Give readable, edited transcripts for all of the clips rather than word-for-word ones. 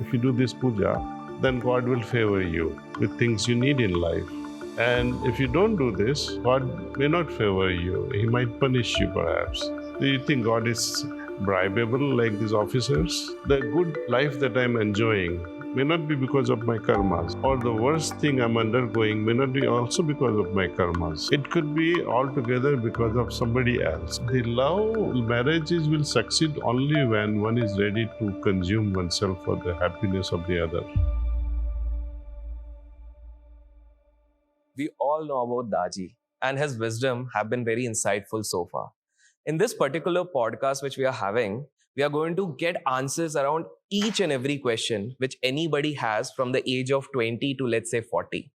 if you do this puja, then God will favor you with things you need in life. And if you don't do this, God may not favor you. He might punish you perhaps. Do you think God is bribable like these officers? The good life that I'm enjoying may not be because of my karmas, or the worst thing I'm undergoing may not be also because of my karmas. It could be altogether because of somebody else. The love marriages will succeed only when one is ready to consume oneself for the happiness of the other. We all know about Daaji, and his wisdom have been very insightful so far. In this particular podcast, which we are having, we are going to get answers around each and every question which anybody has from the age of 20 to, let's say, 40.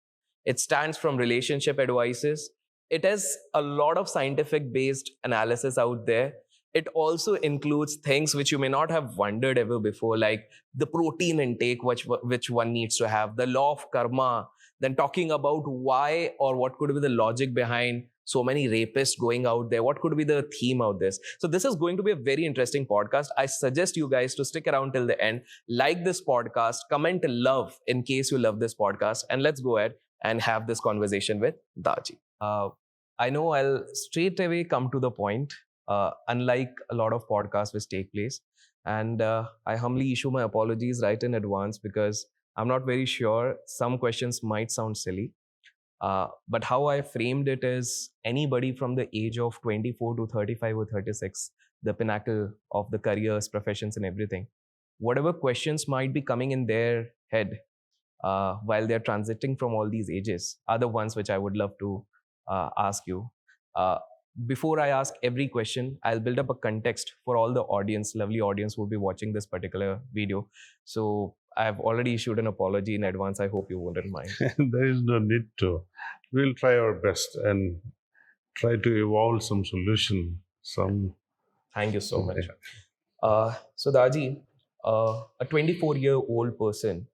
It stands from relationship advices. It has a lot of scientific based analysis out there. It also includes things which you may not have wondered ever before, like the protein intake which one needs to have, the law of karma, then talking about why or what could be the logic behind so many rapists going out there, what could be the theme of this. So this is going to be a very interesting podcast. I suggest you guys to stick around till the end, like this podcast, comment love in case you love this podcast, and let's go ahead and have this conversation with Daaji. I know I'll straight away come to the point, unlike a lot of podcasts which take place. And I humbly issue my apologies right in advance because I'm not very sure. Some questions might sound silly. But how I framed it is anybody from the age of 24 to 35 or 36, the pinnacle of the careers, professions, and everything. Whatever questions might be coming in their head while they're transiting from all these ages are the ones which I would love to ask you. Before I ask every question, I'll build up a context for all the audience, lovely audience who will be watching this particular video. So I've already issued an apology in advance. I hope you wouldn't mind. There is no need to. We'll try our best and try to evolve some solution. Thank you so much. So Daaji, a 24-year-old person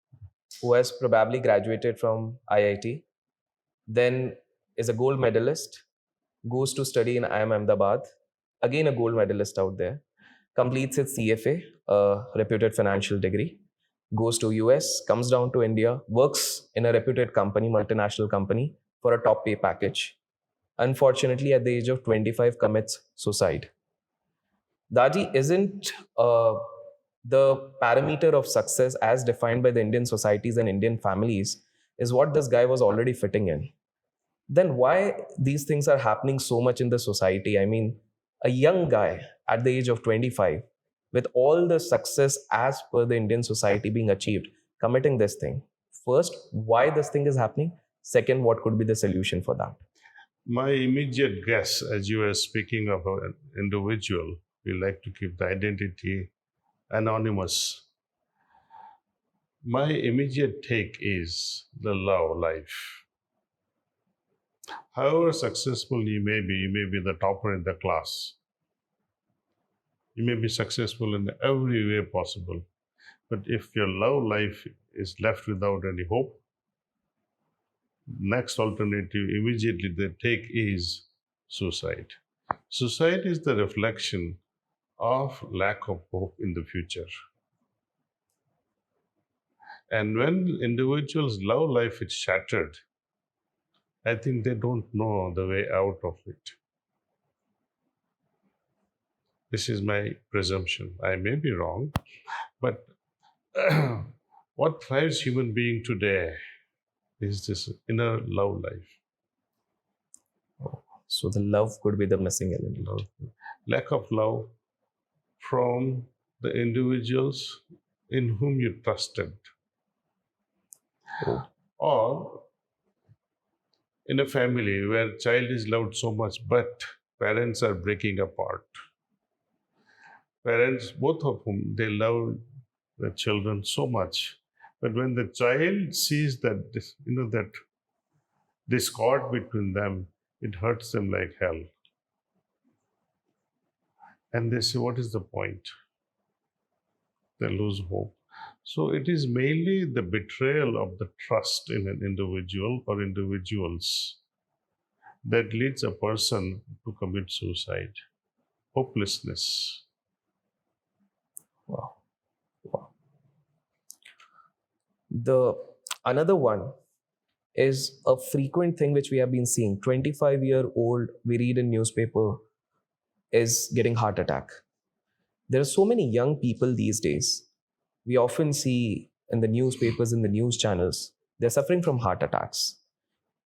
who has probably graduated from IIT, then is a gold medalist, goes to study in IIM Ahmedabad, again a gold medalist out there, completes its CFA, a reputed financial degree, goes to US, comes down to India, works in a reputed company, multinational company, for a top pay package. Unfortunately, at the age of 25, commits suicide. Daaji, isn't the parameter of success as defined by the Indian societies and Indian families is what this guy was already fitting in? Then why these things are happening so much in the society? I mean, a young guy at the age of 25 with all the success as per the Indian society being achieved, committing this thing. First, why this thing is happening? Second, what could be the solution for that? My immediate guess, as you were speaking of an individual, we like to keep the identity anonymous. My immediate take is the love life. However successful you may be the topper in the class. You may be successful in every way possible. But if your love life is left without any hope, next alternative immediately they take is suicide. Suicide is the reflection of lack of hope in the future. And when individuals' love life is shattered, I think they don't know the way out of it. This is my presumption. I may be wrong, but what drives human being today is this inner love life. So the love could be the missing element. Lack of love from the individuals in whom you trusted. Or in a family where child is loved so much, but parents are breaking apart. Parents, both of whom, they love the children so much, but when the child sees that that discord between them, it hurts them like hell. And they say, what is the point? They lose hope. So it is mainly the betrayal of the trust in an individual or individuals that leads a person to commit suicide. Hopelessness. Wow. The another one is a frequent thing which we have been seeing. 25-year-old, we read in newspaper, is getting heart attack. There are so many young people these days. We often see in the newspapers, in the news channels, they're suffering from heart attacks.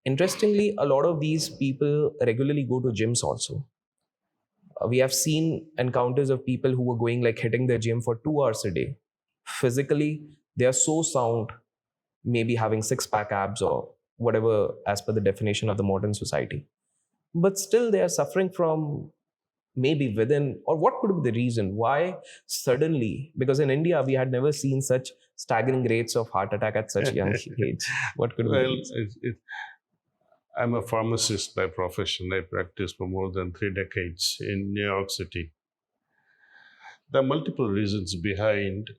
Interestingly, a lot of these people regularly go to gyms also. We have seen encounters of people who were going like hitting the gym for 2 hours a day. Physically, they are so sound, maybe having six-pack abs or whatever as per the definition of the modern society. But still, they are suffering from maybe within, or what could be the reason why suddenly, because in India we had never seen such staggering rates of heart attack at such young age. What could be the Well, reason? I'm a pharmacist by profession. I practiced for more than 3 decades in New York City. There are multiple reasons behind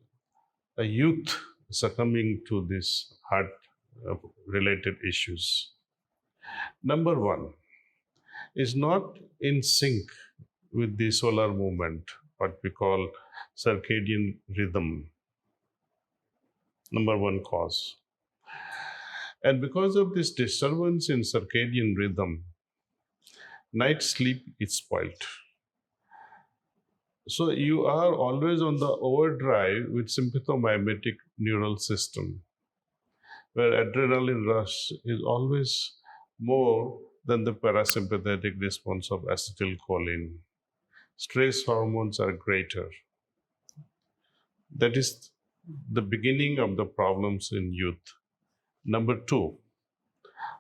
a youth succumbing to these heart related issues. Number one is not in sync with the solar movement, what we call circadian rhythm. Number one cause. And because of this disturbance in circadian rhythm, night sleep is spoiled. So you are always on the overdrive with sympathomimetic neural system, where adrenaline rush is always more than the parasympathetic response of acetylcholine. Stress hormones are greater. That is the beginning of the problems in youth. Number two,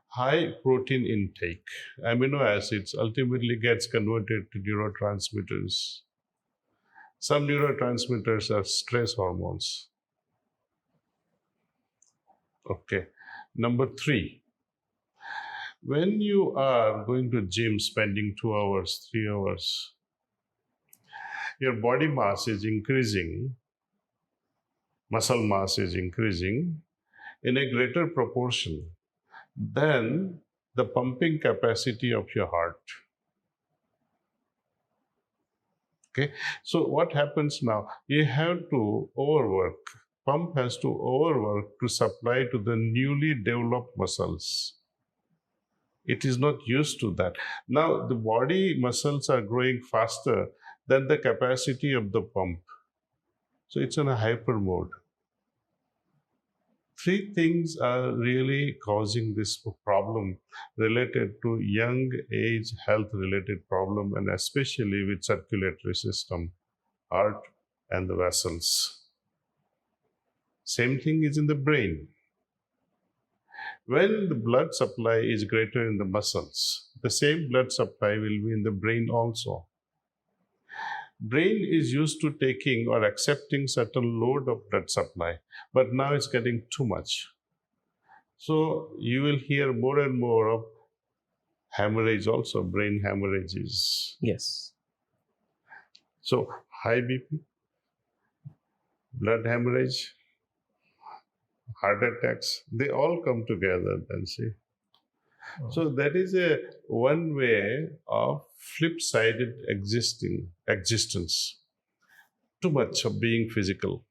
high protein intake. Amino acids ultimately gets converted to neurotransmitters. Some neurotransmitters are stress hormones. Okay. Number three, when you are going to gym spending 2 hours, 3 hours, your body mass is increasing, muscle mass is increasing in a greater proportion than the pumping capacity of your heart. Okay, so what happens now? You have to overwork. Pump has to overwork to supply to the newly developed muscles. It is not used to that. Now, the body muscles are growing faster than the capacity of the pump. So it's in a hyper mode. Three things are really causing this problem related to young age health related problem, and especially with circulatory system, heart and the vessels. Same thing is in the brain. When the blood supply is greater in the muscles, the same blood supply will be in the brain also. Brain is used to taking or accepting certain load of blood supply, but now it's getting too much. So you will hear more and more of hemorrhage also, brain hemorrhages. Yes. So high BP, blood hemorrhage, heart attacks, they all come together then, see. So that is a one way of flip-sided existence. Too much of being physical.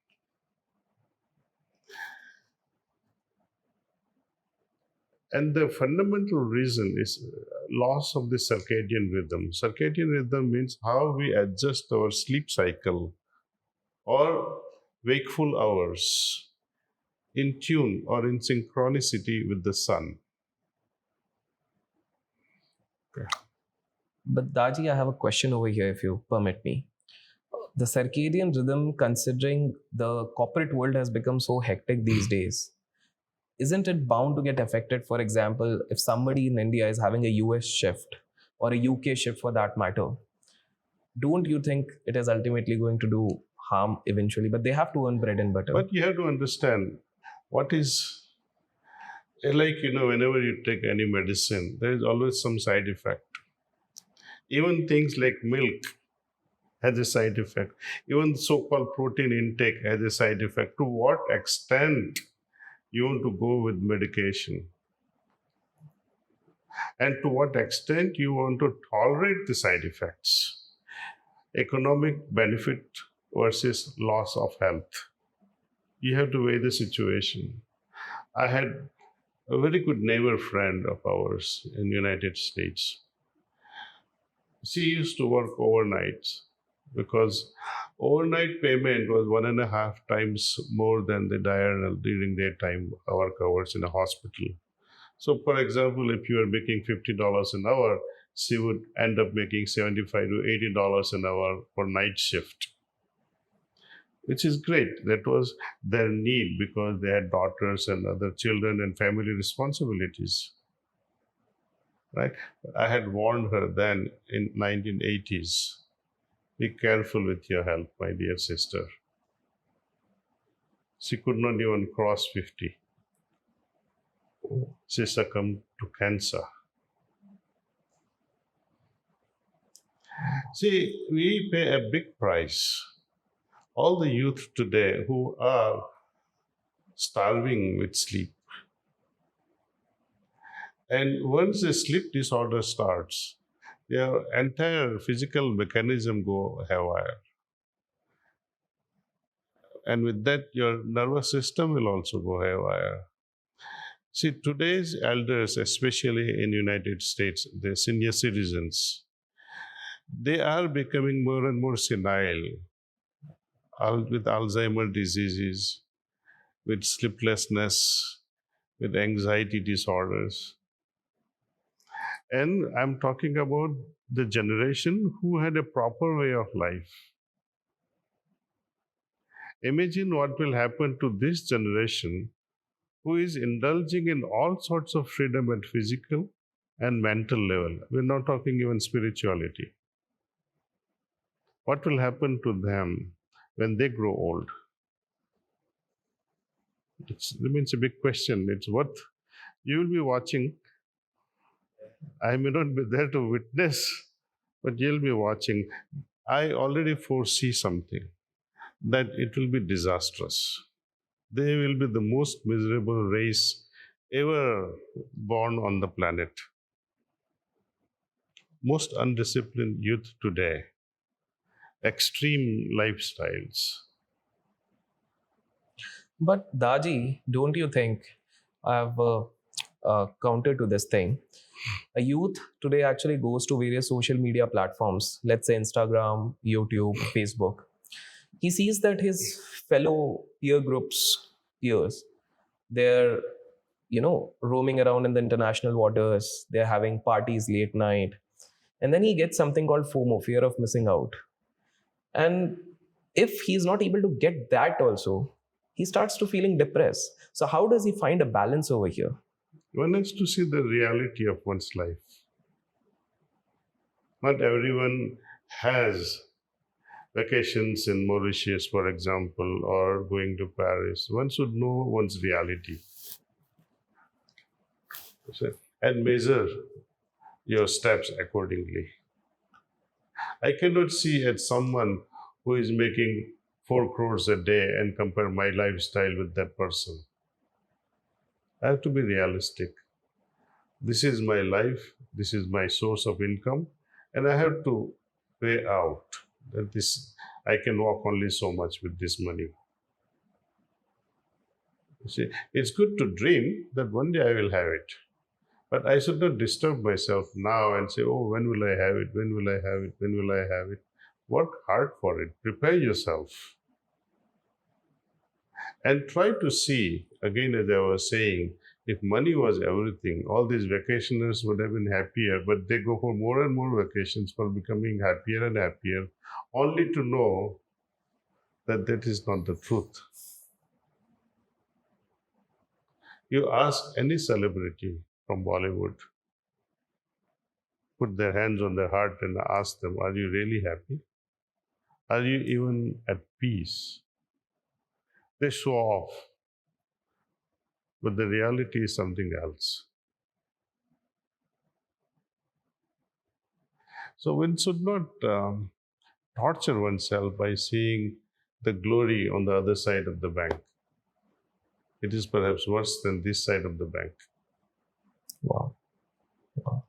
And the fundamental reason is loss of the circadian rhythm. Circadian rhythm means how we adjust our sleep cycle or wakeful hours in tune or in synchronicity with the sun. Okay. But Daji, I have a question over here, if you permit me. The circadian rhythm, considering the corporate world has become so hectic these days, isn't it bound to get affected? For example, if somebody in India is having a US shift or a UK shift for that matter, don't you think it is ultimately going to do harm eventually? But they have to earn bread and butter. But you have to understand what is, like, whenever you take any medicine, there is always some side effect. Even things like milk has a side effect. Even so-called protein intake has a side effect. To what extent you want to go with medication? And to what extent you want to tolerate the side effects? Economic benefit versus loss of health. You have to weigh the situation. I had a very good neighbor friend of ours in United States. She used to work overnights because overnight payment was 1.5 times more than the diurnal during daytime work hours in a hospital. So, for example, if you are making $50 an hour, she would end up making $75 to $80 an hour for night shift, which is great. That was their need because they had daughters and other children and family responsibilities. Right? I had warned her then in 1980s. Be careful with your health, my dear sister. She could not even cross 50. She succumbed to cancer. See, we pay a big price. All the youth today who are starving with sleep. And once the sleep disorder starts, your entire physical mechanism go haywire. And with that, your nervous system will also go haywire. See, today's elders, especially in United States, the senior citizens, they are becoming more and more senile with Alzheimer diseases, with sleeplessness, with anxiety disorders. And I'm talking about the generation who had a proper way of life. Imagine what will happen to this generation who is indulging in all sorts of freedom at physical and mental level. We're not talking even spirituality. What will happen to them when they grow old? It remains a big question. It's what you will be watching. I may not be there to witness, but you'll be watching. I already foresee something that it will be disastrous. They will be the most miserable race ever born on the planet. Most undisciplined youth today, extreme lifestyles. But Daji, don't you think I have a counter to this thing? A youth today actually goes to various social media platforms, let's say Instagram, YouTube, Facebook. He sees that his fellow peer groups, peers, they're, roaming around in the international waters, they're having parties late night. And then he gets something called FOMO, fear of missing out. And if he's not able to get that also, he starts to feeling depressed. So how does he find a balance over here? One has to see the reality of one's life. Not everyone has vacations in Mauritius, for example, or going to Paris. One should know one's reality and measure your steps accordingly. I cannot see at someone who is making 4 crores a day and compare my lifestyle with that person. I have to be realistic. This is my life, this is my source of income, and I have to pay out that this I can walk only so much with this money. You see, it's good to dream that one day I will have it. But I should not disturb myself now and say, oh, when will I have it? When will I have it? When will I have it? Work hard for it. Prepare yourself. And try to see, again, as I was saying, if money was everything, all these vacationers would have been happier, but they go for more and more vacations for becoming happier and happier, only to know that that is not the truth. You ask any celebrity from Bollywood, put their hands on their heart and ask them, are you really happy? Are you even at peace? They show off, but the reality is something else. So one should not torture oneself by seeing the glory on the other side of the bank. It is perhaps worse than this side of the bank. Wow. Wow.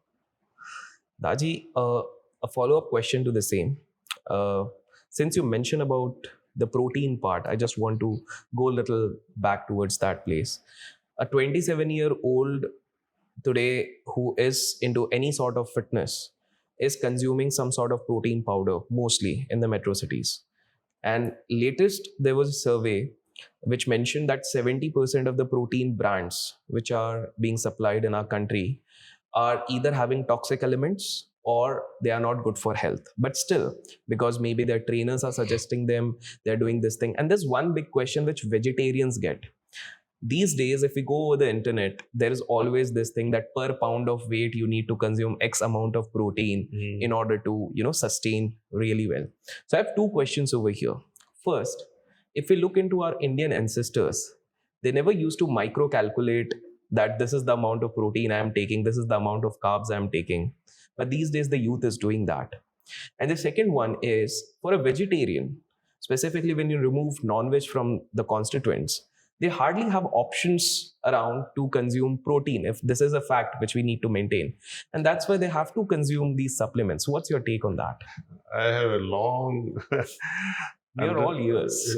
Daji, a follow-up question to the same. Since you mentioned about the protein part, I just want to go a little back towards that place. A 27-year-old today who is into any sort of fitness is consuming some sort of protein powder, mostly in the metro cities. And latest, there was a survey which mentioned that 70% of the protein brands which are being supplied in our country are either having toxic elements or they are not good for health. But still, because maybe their trainers are suggesting them, they're doing this thing. And there's one big question which vegetarians get. These days, if we go over the internet, there is always this thing that per pound of weight, you need to consume X amount of protein in order to, sustain really well. So I have two questions over here. First, if we look into our Indian ancestors, they never used to micro calculate that this is the amount of protein I am taking, this is the amount of carbs I am taking. But these days, the youth is doing that. And the second one is for a vegetarian, specifically when you remove non-veg from the constituents, they hardly have options around to consume protein, if this is a fact which we need to maintain. And that's why they have to consume these supplements. What's your take on that? I have a long. We are all ears.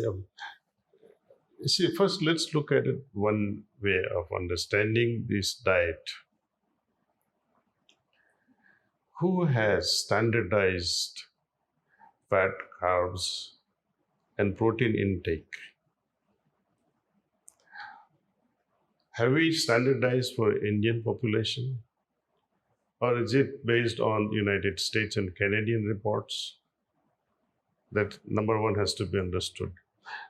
See, first let's look at it one way of understanding this diet. Who has standardized fat, carbs, and protein intake? Have we standardized for Indian population? Or is it based on United States and Canadian reports? That number one has to be understood.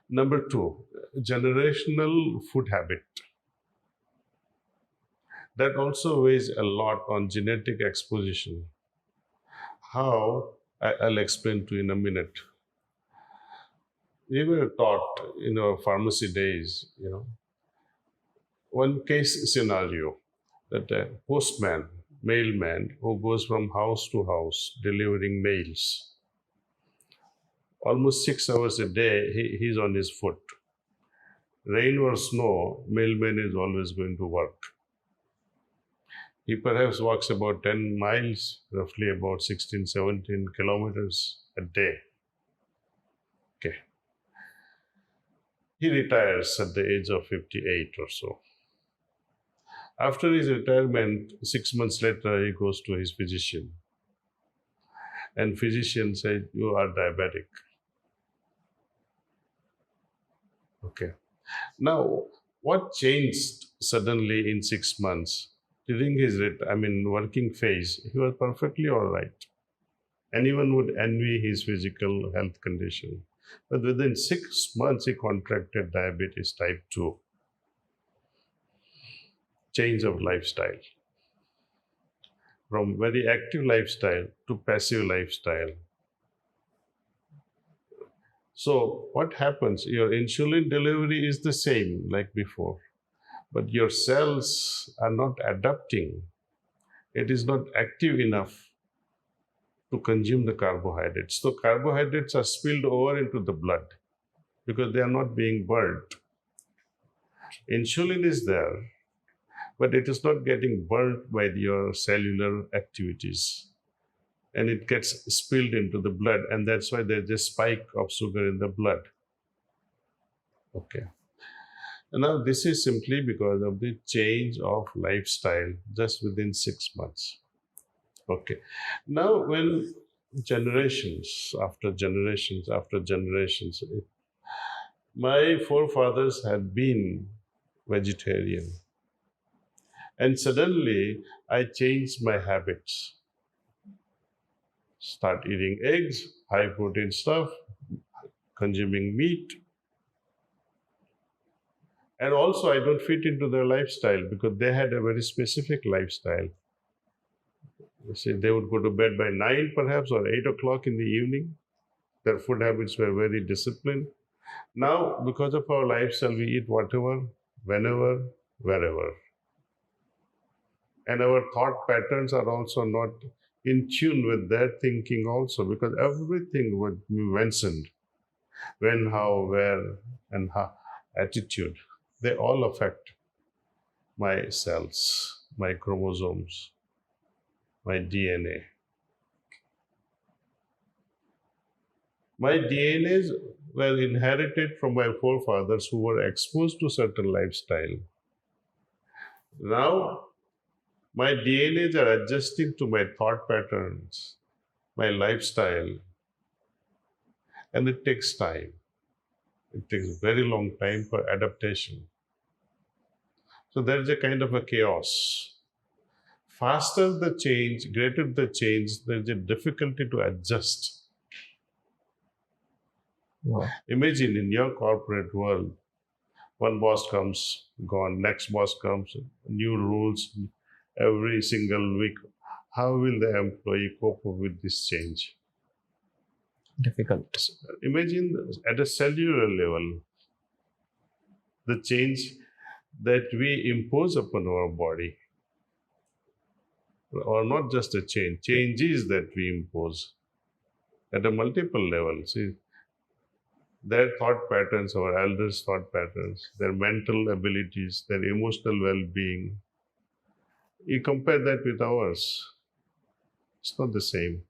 Number two, generational food habit. That also weighs a lot on genetic exposition. How? I'll explain to you in a minute. We were taught in our pharmacy days, one case scenario that a postman, mailman, who goes from house to house delivering mails, almost 6 hours a day, he's on his foot. Rain or snow, mailman is always going to work. He perhaps walks about 10 miles, roughly about 16, 17 kilometers a day. Okay. He retires at the age of 58 or so. After his retirement, 6 months later, he goes to his physician. And physician said, you are diabetic. Okay. Now, what changed suddenly in 6 months? During his working phase, he was perfectly all right. Anyone would envy his physical health condition. But within 6 months, he contracted diabetes type 2. Change of lifestyle. From very active lifestyle to passive lifestyle. So what happens? Your insulin delivery is the same like before, but your cells are not adapting. It is not active enough to consume the carbohydrates. So carbohydrates are spilled over into the blood because they are not being burnt. Insulin is there, but it is not getting burnt by your cellular activities. And it gets spilled into the blood, and that's why there's a spike of sugar in the blood. Okay. And now this is simply because of the change of lifestyle just within 6 months. Okay. Now when generations after generations after generations, my forefathers had been vegetarian. And suddenly I changed my habits. Start eating eggs, high protein stuff, consuming meat. And also I don't fit into their lifestyle because they had a very specific lifestyle. You see, they would go to bed by 9 perhaps or 8 o'clock in the evening. Their food habits were very disciplined. Now, because of our lifestyle, we eat whatever, whenever, wherever. And our thought patterns are also not in tune with their thinking also, because everything would be mentioned. When, how, where, and how, attitude. They all affect my cells, my chromosomes, my DNA. My DNAs were inherited from my forefathers who were exposed to certain lifestyle. Now, my DNAs are adjusting to my thought patterns, my lifestyle, and it takes time. It takes a very long time for adaptation. So there is a kind of a chaos. Faster the change, greater the change, there is a difficulty to adjust. Wow. Imagine in your corporate world, one boss comes, gone, next boss comes, new rules every single week. How will the employee cope up with this change? Difficult. Imagine at a cellular level, the change that we impose upon our body, or not just a change, changes that we impose at a multiple level. See, their thought patterns, our elders' thought patterns, their mental abilities, their emotional well-being, you compare that with ours, it's not the same.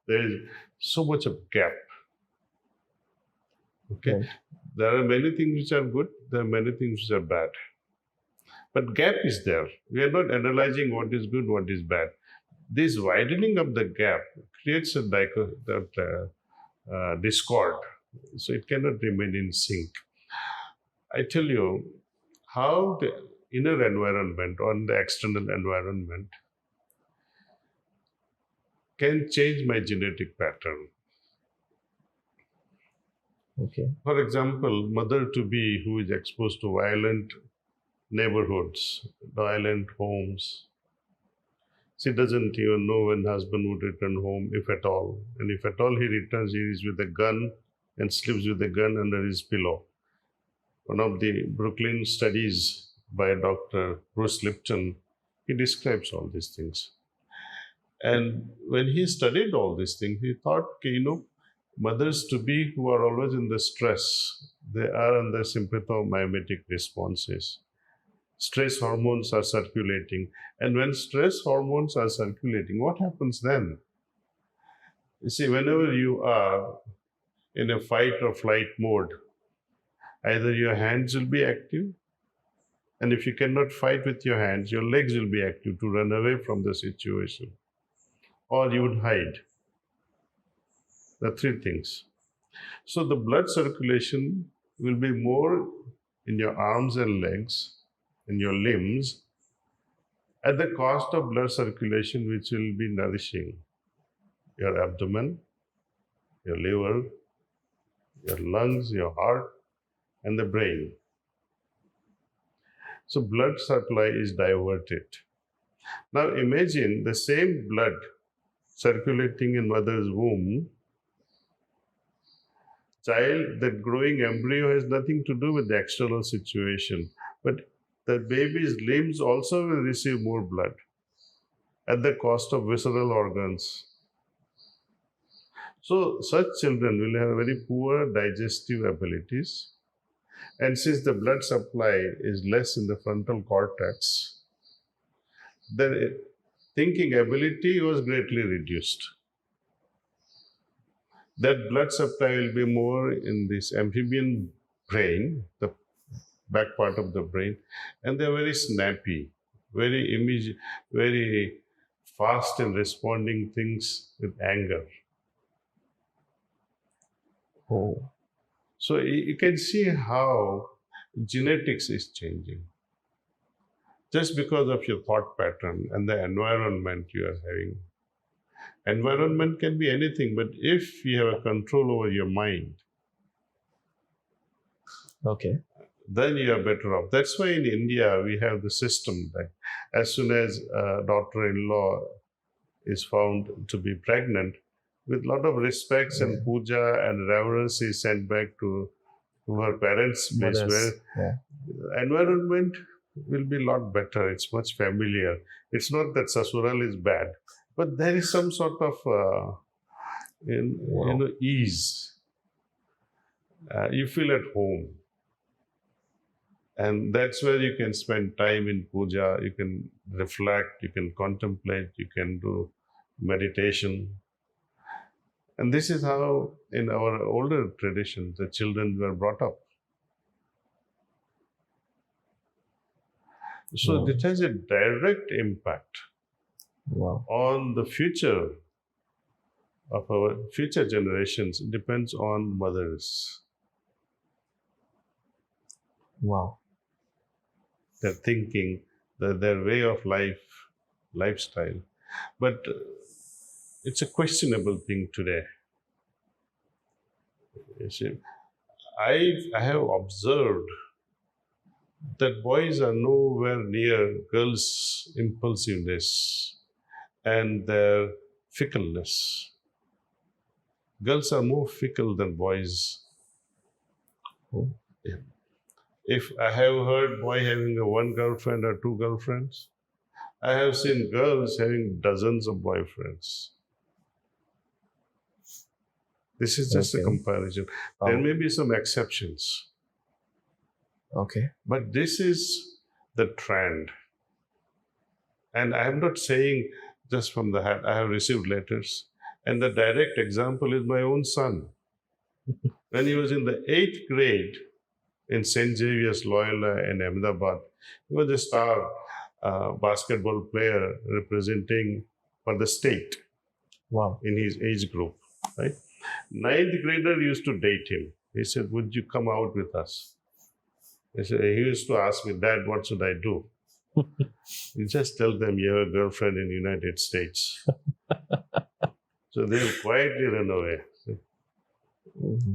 There is so much of gap. Okay, Right. there are many things which are good, there are many things which are bad. But gap is there. We are not analyzing what is good, what is bad. This widening of the gap creates a discord. So it cannot remain in sync. I tell you how the inner environment or the external environment can change my genetic pattern. Okay. For example, mother-to-be who is exposed to violent neighborhoods, violent homes, she doesn't even know when husband would return home, if at all. And if at all he returns, he is with a gun and sleeps with a gun under his pillow. One of the Brooklyn studies by Dr. Bruce Lipton, he describes all these things. And when he studied all these things, he thought, mothers to be who are always in the stress, they are under sympathomimetic responses. Stress hormones are circulating. And when stress hormones are circulating, what happens then? You see, whenever you are in a fight or flight mode, either your hands will be active, and if you cannot fight with your hands, your legs will be active to run away from the situation, or you would hide. The three things. So the blood circulation will be more in your arms and legs, in your limbs, at the cost of blood circulation, which will be nourishing your abdomen, your liver, your lungs, your heart, and the brain. So blood supply is diverted. Now imagine the same blood circulating in mother's womb. Child, that growing embryo has nothing to do with the external situation, but the baby's limbs also will receive more blood at the cost of visceral organs. So such children will have very poor digestive abilities. And since the blood supply is less in the frontal cortex, their thinking ability was greatly reduced. That blood supply will be more in this amphibian brain, the back part of the brain, and they're very snappy, very fast in responding things with anger. Oh. So you can see how genetics is changing just because of your thought pattern and the environment you are having. Environment can be anything, but if you have a control over your mind, Okay. then you are better off. That's why in India we have the system that as soon as a daughter-in-law is found to be pregnant, with a lot of respects and puja and reverence is sent back to her parents' place, Mothers. where environment will be a lot better. It's much familiar. It's not that Sasural is bad, but there is some sort of ease. You feel at home. And that's where you can spend time in puja, you can reflect, you can contemplate, you can do meditation. And this is how, in our older traditions, the children were brought up. So Wow. it has a direct impact Wow. on the future of our future generations. It depends on mothers, Wow. their thinking, their way of life, lifestyle. But it's a questionable thing today. You see, I have observed that boys are nowhere near girls' impulsiveness and their fickleness. Girls are more fickle than boys. Oh. If I have heard boy having a one girlfriend or two girlfriends, I have seen girls having dozens of boyfriends. This is just a Okay. comparison. There Oh. may be some exceptions, Okay. but this is the trend. And I am not saying just from the hat. I have received letters. And the direct example is my own son. When he was in the 8th grade in St. Xavier's Loyola in Ahmedabad, he was a star basketball player representing for the state Wow. in his age group, right? 9th grader used to date him. He said, "Would you come out with us?" He used to ask me, "Dad, what should I do?" You just tell them you have a girlfriend in the United States. So they'll quietly run away.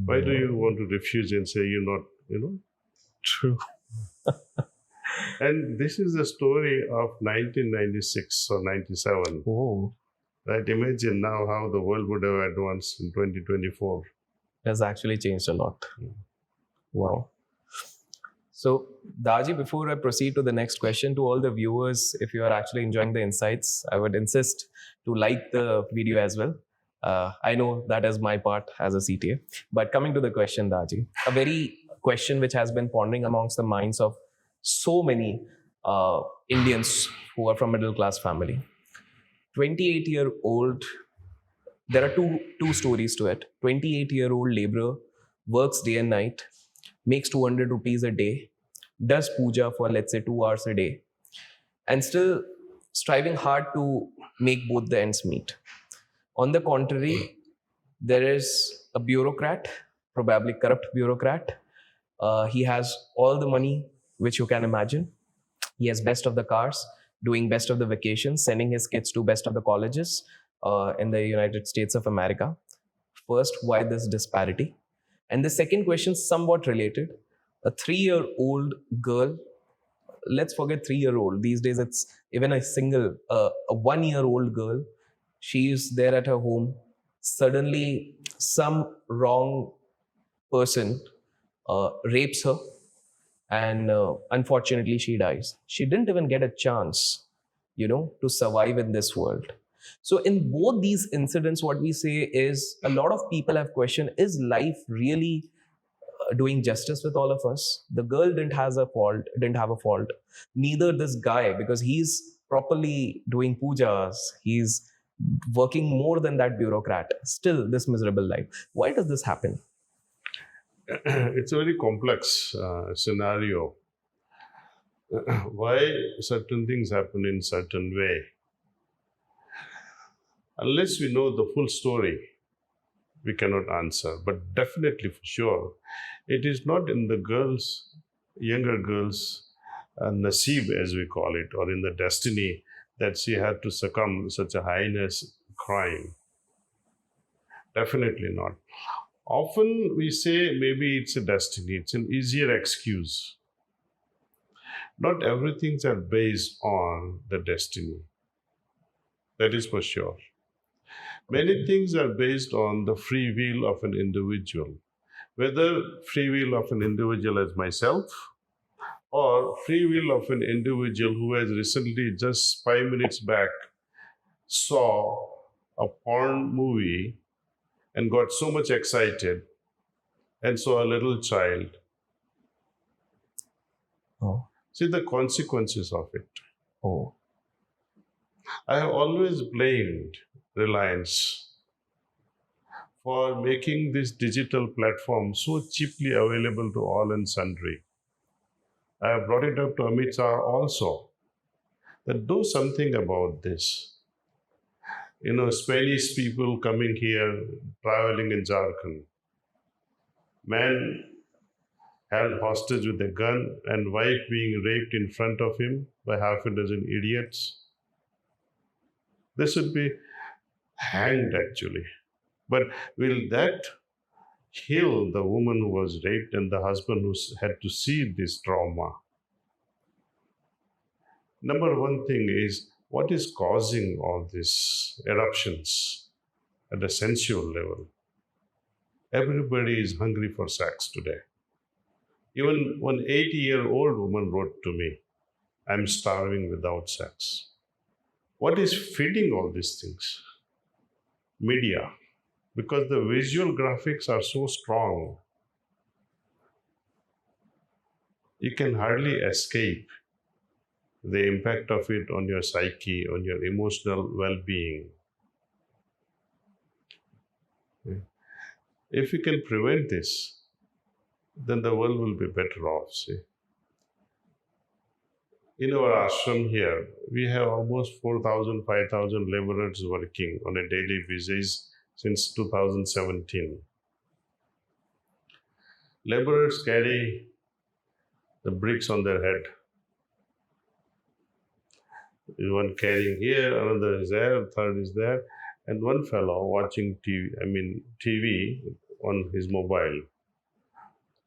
Why do you want to refuse and say you're not, True. And this is the story of 1996 or 97. Oh. Right? Imagine now how the world would have advanced in 2024. Has actually changed a lot. Wow. So, Daaji, before I proceed to the next question, to all the viewers, if you are actually enjoying the insights, I would insist to like the video as well. I know that is my part as a CTA. But coming to the question, Daaji, a very question which has been pondering amongst the minds of so many Indians who are from middle class family. 28-year-old, there are two stories to it. 28-year-old laborer works day and night, makes 200 rupees a day, does puja for let's say 2 hours a day, and still striving hard to make both the ends meet. On the contrary, there is a bureaucrat, probably corrupt bureaucrat. He has all the money which you can imagine. He has best of the cars, doing best of the vacations, sending his kids to best of the colleges in the United States of America. First, why this disparity? And the second question, somewhat related. A 3-year-old girl, let's forget 3-year-old. These days, it's even a 1-year-old girl. She is there at her home. Suddenly, some wrong person rapes her, and unfortunately, she dies. She didn't even get a chance, to survive in this world. So, in both these incidents, what we say is a lot of people have questioned: is life really doing justice with all of us? The girl didn't have a fault. Neither this guy, because he's properly doing pujas. He's working more than that bureaucrat. Still, this miserable life. Why does this happen? It's a very complex scenario. Why certain things happen in certain way? Unless we know the full story, we cannot answer. But definitely, for sure, it is not in the younger girls' nasib, as we call it, or in the destiny that she had to succumb such a heinous crime. Definitely not. Often we say maybe it's a destiny, it's an easier excuse. Not everything's are based on the destiny. That is for sure. Many things are based on the free will of an individual. Whether free will of an individual as myself or free will of an individual who has recently, just 5 minutes back, saw a porn movie and got so much excited and saw a little child. Oh. See the consequences of it. Oh. I have always blamed Reliance for making this digital platform so cheaply available to all and sundry. I have brought it up to Amit Shah also, that do something about this. Spanish people coming here, traveling in Jharkhand. Man held hostage with a gun and wife being raped in front of him by half a dozen idiots. They should be hanged actually. But will that heal the woman who was raped and the husband who had to see this trauma? Number one thing is, what is causing all these eruptions at a sensual level? Everybody is hungry for sex today. Even one 80-year-old woman wrote to me, I'm starving without sex. What is feeding all these things? Media. Because the visual graphics are so strong, you can hardly escape the impact of it on your psyche, on your emotional well-being. If we can prevent this, then the world will be better off. See, in our ashram here, we have almost 4,000, 5,000 laborers working on a daily basis since 2017. Laborers carry the bricks on their head. One carrying here, another is there, third is there, and one fellow watching TV on his mobile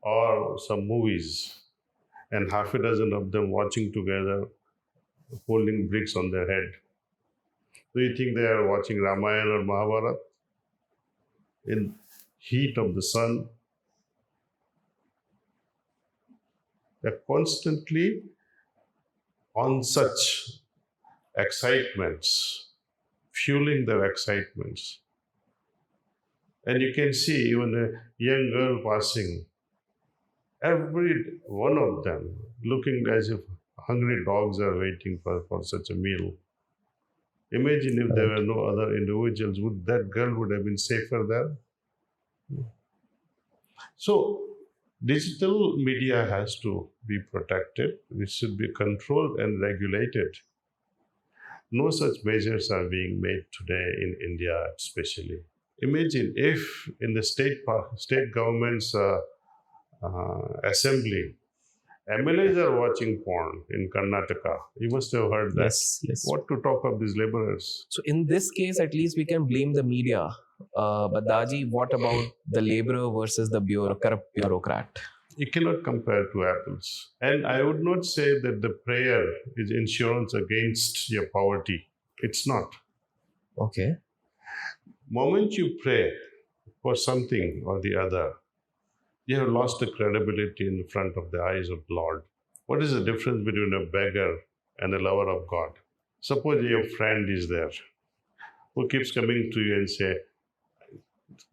or some movies, and half a dozen of them watching together, holding bricks on their head. Do you think they are watching Ramayana or Mahabharata in heat of the sun? They're constantly on such excitements, fueling their excitements. And you can see even a young girl passing, every one of them looking as if hungry dogs are waiting for such a meal. Imagine if there were no other individuals, would that girl would have been safer there? So digital media has to be protected. It should be controlled and regulated. No such measures are being made today in India, especially. Imagine if in the state government's assembly, MLAs are watching porn in Karnataka. You must have heard that. Yes. What to talk of these laborers? So in this case, at least we can blame the media. But Daaji, what about the laborer versus the corrupt bureaucrat? You cannot compare two apples. And I would not say that the prayer is insurance against your poverty. It's not. Okay. Moment you pray for something or the other, you have lost the credibility in front of the eyes of the Lord. What is the difference between a beggar and a lover of God? Suppose your friend is there who keeps coming to you and say,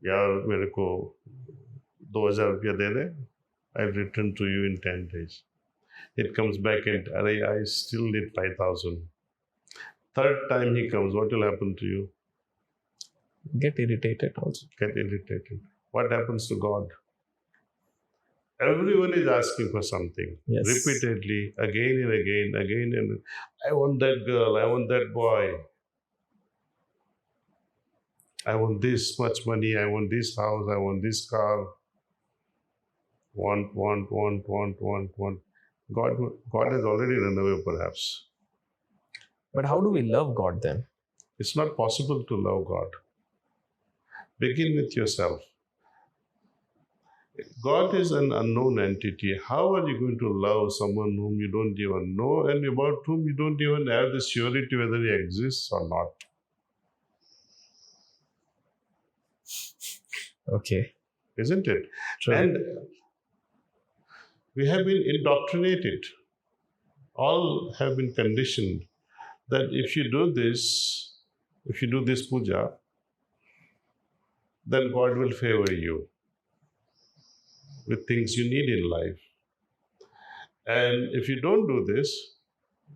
यार मेरे को 2,000 रुपया दे दे, I'll return to you in 10 days. It comes back and I still need 5,000. Third time he comes, what will happen to you? Get irritated also. Get irritated. What happens to God? Everyone is asking for something. Yes. Repeatedly, again and again and I want that girl, I want that boy. I want this much money, I want this house, I want this car. Want. God has already run away, perhaps. But how do we love God then? It's not possible to love God. Begin with yourself. God is an unknown entity. How are you going to love someone whom you don't even know and about whom you don't even have the surety whether he exists or not? Okay. Isn't it? True. And we have been indoctrinated. All have been conditioned that if you do this puja, then God will favor you with things you need in life. And if you don't do this,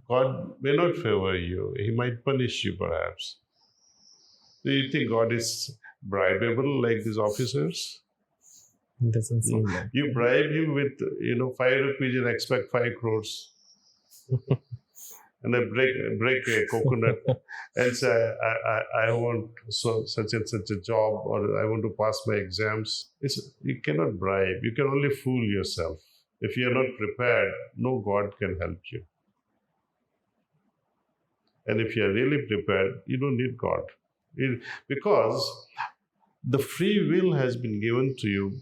God may not favor you. He might punish you perhaps. Do you think God is bribable like these officers? It doesn't seem like. You bribe him with 5 rupees and expect 5 crores. And I break a coconut and say, I want such and such a job, or I want to pass my exams. You cannot bribe. You can only fool yourself. If you are not prepared, no God can help you. And if you are really prepared, you don't need God. Because the free will has been given to you,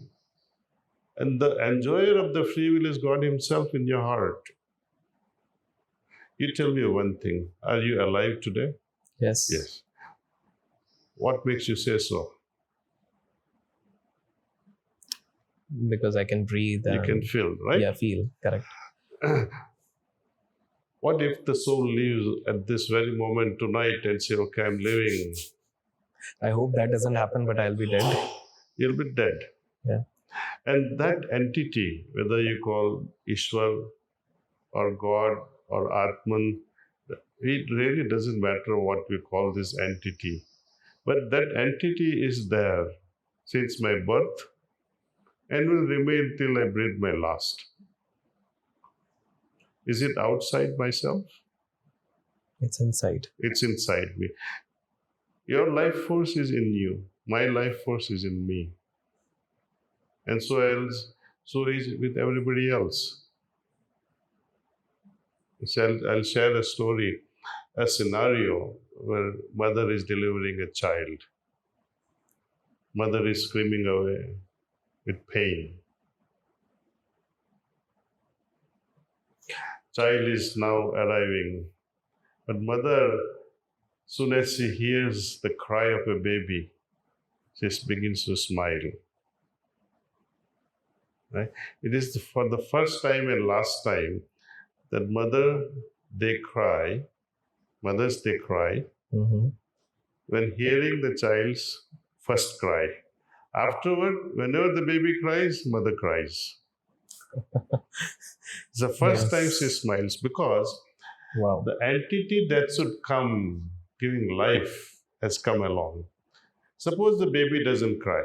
and the enjoyer of the free will is God Himself in your heart. You tell me one thing. Are you alive today? Yes. Yes. What makes you say so? Because I can breathe. You can feel, right? Yeah, feel. Correct. What if the soul leaves at this very moment tonight and say, okay, I'm living? I hope that doesn't happen, but I'll be dead. You'll be dead. Yeah. And that entity, whether you call Ishwar or God or Atman, it really doesn't matter what we call this entity. But that entity is there since my birth and will remain till I breathe my last. Is it outside myself? It's inside. It's inside me. Your life force is in you. My life force is in me. And so is it with everybody else. So I'll share a story, a scenario where mother is delivering a child. Mother is screaming away with pain. Child is now arriving. But mother, soon as she hears the cry of a baby, she begins to smile. Right? It is for the first time and last time that mothers they cry Mm-hmm. when hearing the child's first cry. Afterward, whenever the baby cries, mother cries. It's the first time she smiles because Wow. the entity that should come giving life has come along. Suppose the baby doesn't cry.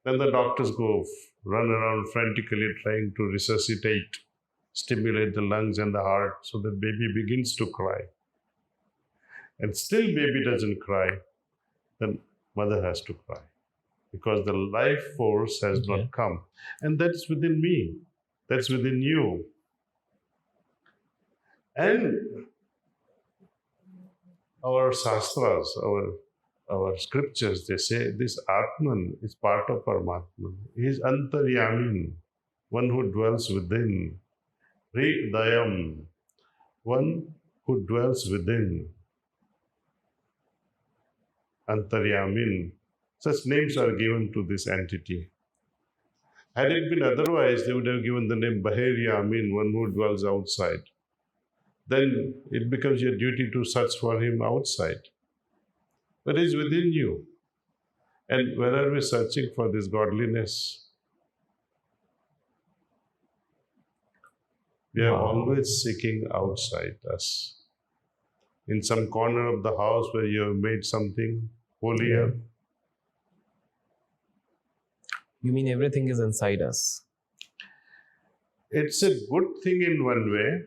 Then the doctors run around frantically trying to resuscitate, stimulate the lungs and the heart so that baby begins to cry. And still baby doesn't cry, then mother has to cry. Because the life force has not come. And that's within me. That's within you. And our shastras, our scriptures, they say this Atman is part of Paramatman. He is Antaryamin, one who dwells within. Hridayam, one who dwells within. Antaryamin. Such names are given to this entity. Had it been otherwise, they would have given the name Bahiryamin, one who dwells outside. Then it becomes your duty to search for him outside. But he's within you. And where are we searching for this godliness? We are always seeking outside us. In some corner of the house where you have made something holier. You mean everything is inside us? It's a good thing in one way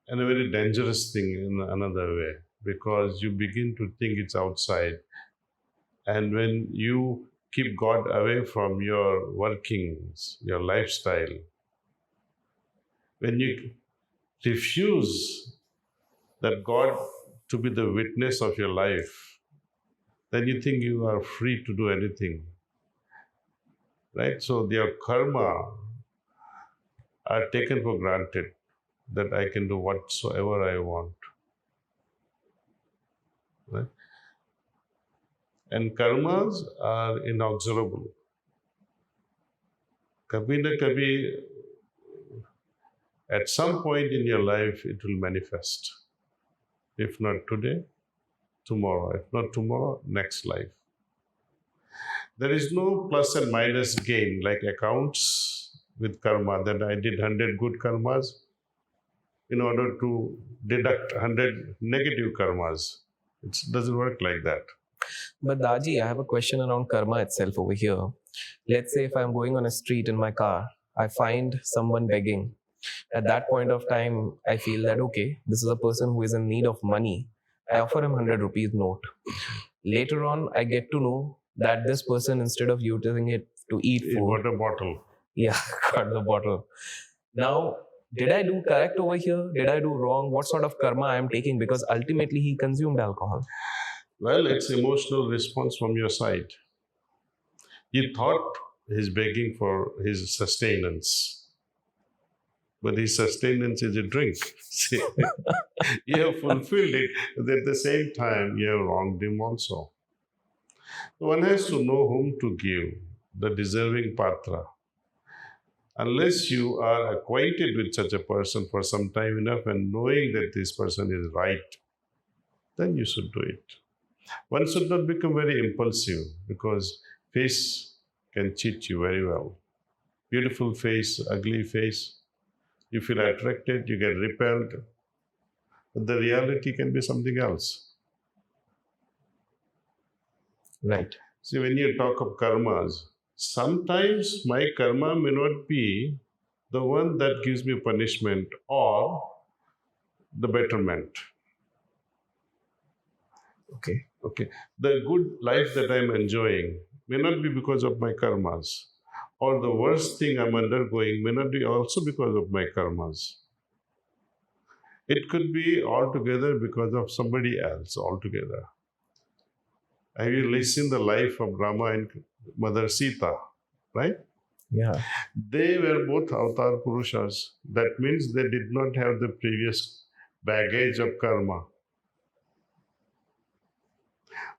and a very dangerous thing in another way, because you begin to think it's outside. And when you keep God away from your workings, your lifestyle, when you refuse that God to be the witness of your life, then you think you are free to do anything. Right? So your karma are taken for granted, that I can do whatsoever I want. Right? And karmas are inexorable. Kabhi na kabhi, at some point in your life, it will manifest. If not today, tomorrow. If not tomorrow, next life. There is no plus and minus gain like accounts with karma, that I did 100 good karmas in order to deduct 100 negative karmas. It doesn't work like that. But Daji, I have a question around karma itself over here. Let's say if I'm going on a street in my car, I find someone begging. At that point of time, I feel that okay, this is a person who is in need of money. I offer him 100 rupees note. Later on, I get to know that this person, instead of using it to eat He food, got a bottle. yeah, got the bottle. Now, did I do correct over here? Did I do wrong? What sort of karma I am taking? Because ultimately he consumed alcohol. Well, it's emotional response from your side. You thought he's begging for his sustenance, but his sustenance is a drink. See, you have fulfilled it, but at the same time, you have wronged him also. One has to know whom to give, the deserving patra. Unless you are acquainted with such a person for some time enough and knowing that this person is right, then you should do it. One should not become very impulsive because face can cheat you very well. Beautiful face, ugly face, you feel attracted, you get repelled, but the reality can be something else. Right. See, when you talk of karmas, sometimes my karma may not be the one that gives me punishment or the betterment. Okay. Okay. The good life that I'm enjoying may not be because of my karmas, or the worst thing I'm undergoing may not be also because of my karmas. It could be altogether because of somebody else altogether. Have you listened the life of Rama and Mother Sita, right? Yeah. They were both avatar purushas. That means they did not have the previous baggage of karma.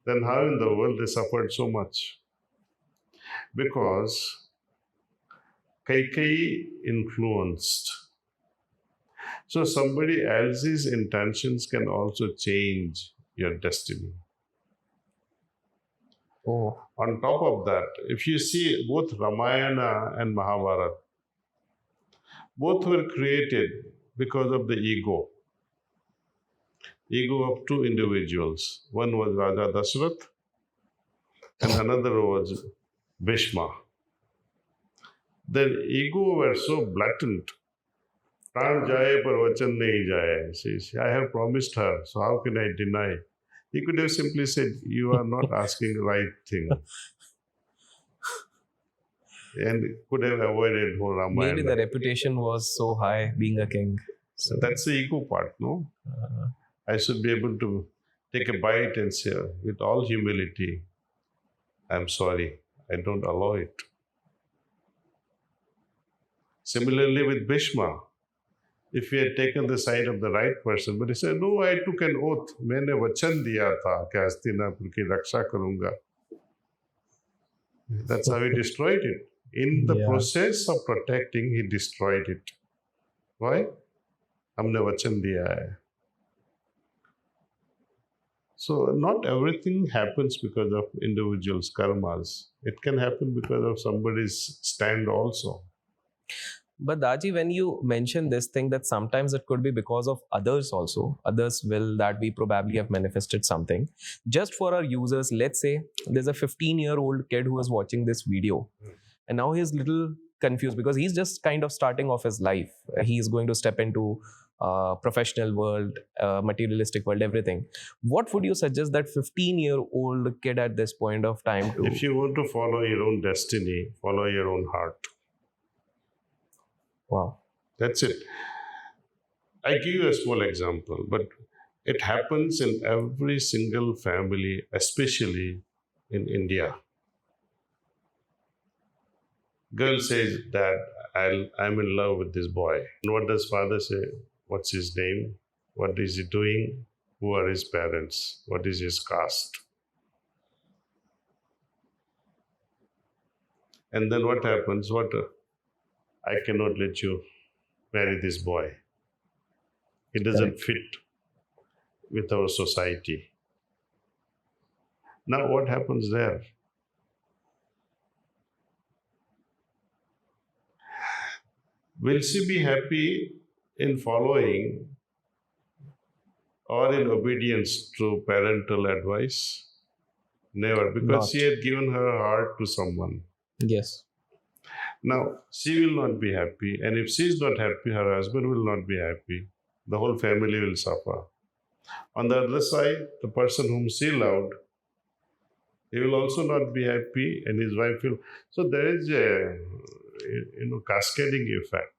Then how in the world they suffered so much? Because Kaikai influenced. So somebody else's intentions can also change your destiny. Oh. On top of that, if you see both Ramayana and Mahabharata, both were created because of the ego of two individuals. One was Raja Dashrath and another was Bhishma. Their ego were so blatant. Pran jaye par vachan nahi jaye. See, I have promised her, so how can I deny? He could have simply said, you are not asking the right thing. And could have avoided whole Ramayana. Maybe the reputation was so high being a king. So that's the ego part, no? I should be able to take a bite and say, with all humility, I'm sorry, I don't allow it. Similarly with Bhishma, if he had taken the side of the right person, but he said, no, I took an oath, मैंने वचन दिया था कि हस्तिनापुर की रक्षा करूंगा. That's how he destroyed it. In the process of protecting, he destroyed it. Why? हमने वचन दिया है. So not everything happens because of individuals' karmas. It can happen because of somebody's stand also. But Daji, when you mention this thing that sometimes it could be because of others also, others will that we probably have manifested something. Just for our users, let's say there's a 15-year-old kid who is watching this video and now he's little confused because he's just kind of starting off his life. He's going to step into professional world, materialistic world, everything. What would you suggest that 15-year-old kid at this point of time to? If you want to follow your own destiny, follow your own heart. Wow. That's it. I give you a small example, but it happens in every single family, especially in India. Girl says, Dad, I'm in love with this boy. And what does father say? What's his name? What is he doing? Who are his parents? What is his caste? And then what happens? I cannot let you marry this boy. It doesn't fit with our society. Now what happens there? Will she be happy in following or in obedience to parental advice? Never, because Not. she had given her heart to someone. Yes. Now, she will not be happy. And if she is not happy, her husband will not be happy. The whole family will suffer. On the other side, the person whom she loved, he will also not be happy, and his wife will. So there is a cascading effect.